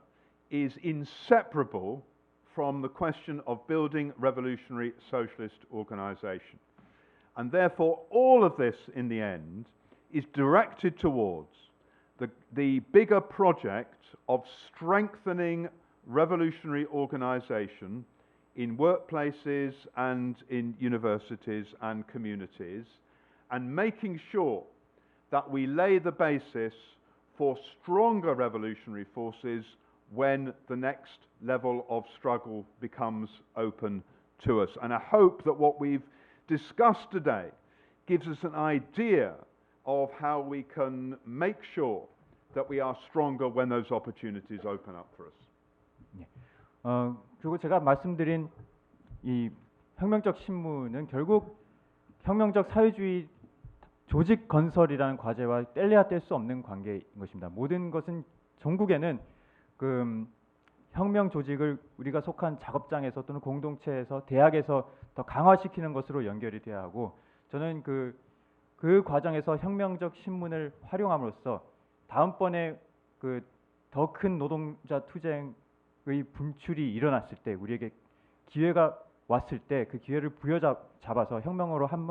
is inseparable from the question of building revolutionary socialist organisation. And therefore, all of this, in the end, is directed towards the bigger project of strengthening revolutionary organisation in workplaces and in universities and communities, and making sure that we lay the basis for stronger revolutionary forces when the next level of struggle becomes open to us. And I hope that what we've discussed today gives us an idea of how we can make sure that we are stronger when those opportunities open up for us. 그리고 제가 말씀드린 이 혁명적 신문은 결국 혁명적 사회주의 조직 건설이라는 과제와 뗄래야 뗄 수 없는 관계인 것입니다. 모든 것은 전국에는 그 혁명 조직을 우리가 속한 작업장에서 또는 공동체에서 대학에서 더 강화시키는 것으로 연결이 돼야 하고, 저는 그 과정에서 혁명적 신문을 활용함으로써 다음번에 그 더 큰 노동자 투쟁의 분출이 일어났을 때, 우리에게 기회가 왔을 때 그 기회를 부여잡아서 혁명으로 한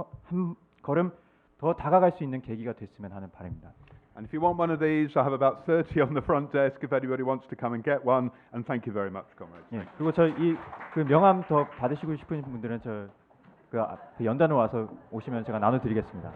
걸음 더 다가갈 수 있는 계기가 됐으면 하는 바람입니다. And if you want one of these, I have about 30 on the front desk if anybody wants to come and get one. And thank you very much, comrades. 예, 그리고 그 명함 더 받으시고 싶은 분들은 그 연단으로 와서 오시면 제가 나눠드리겠습니다.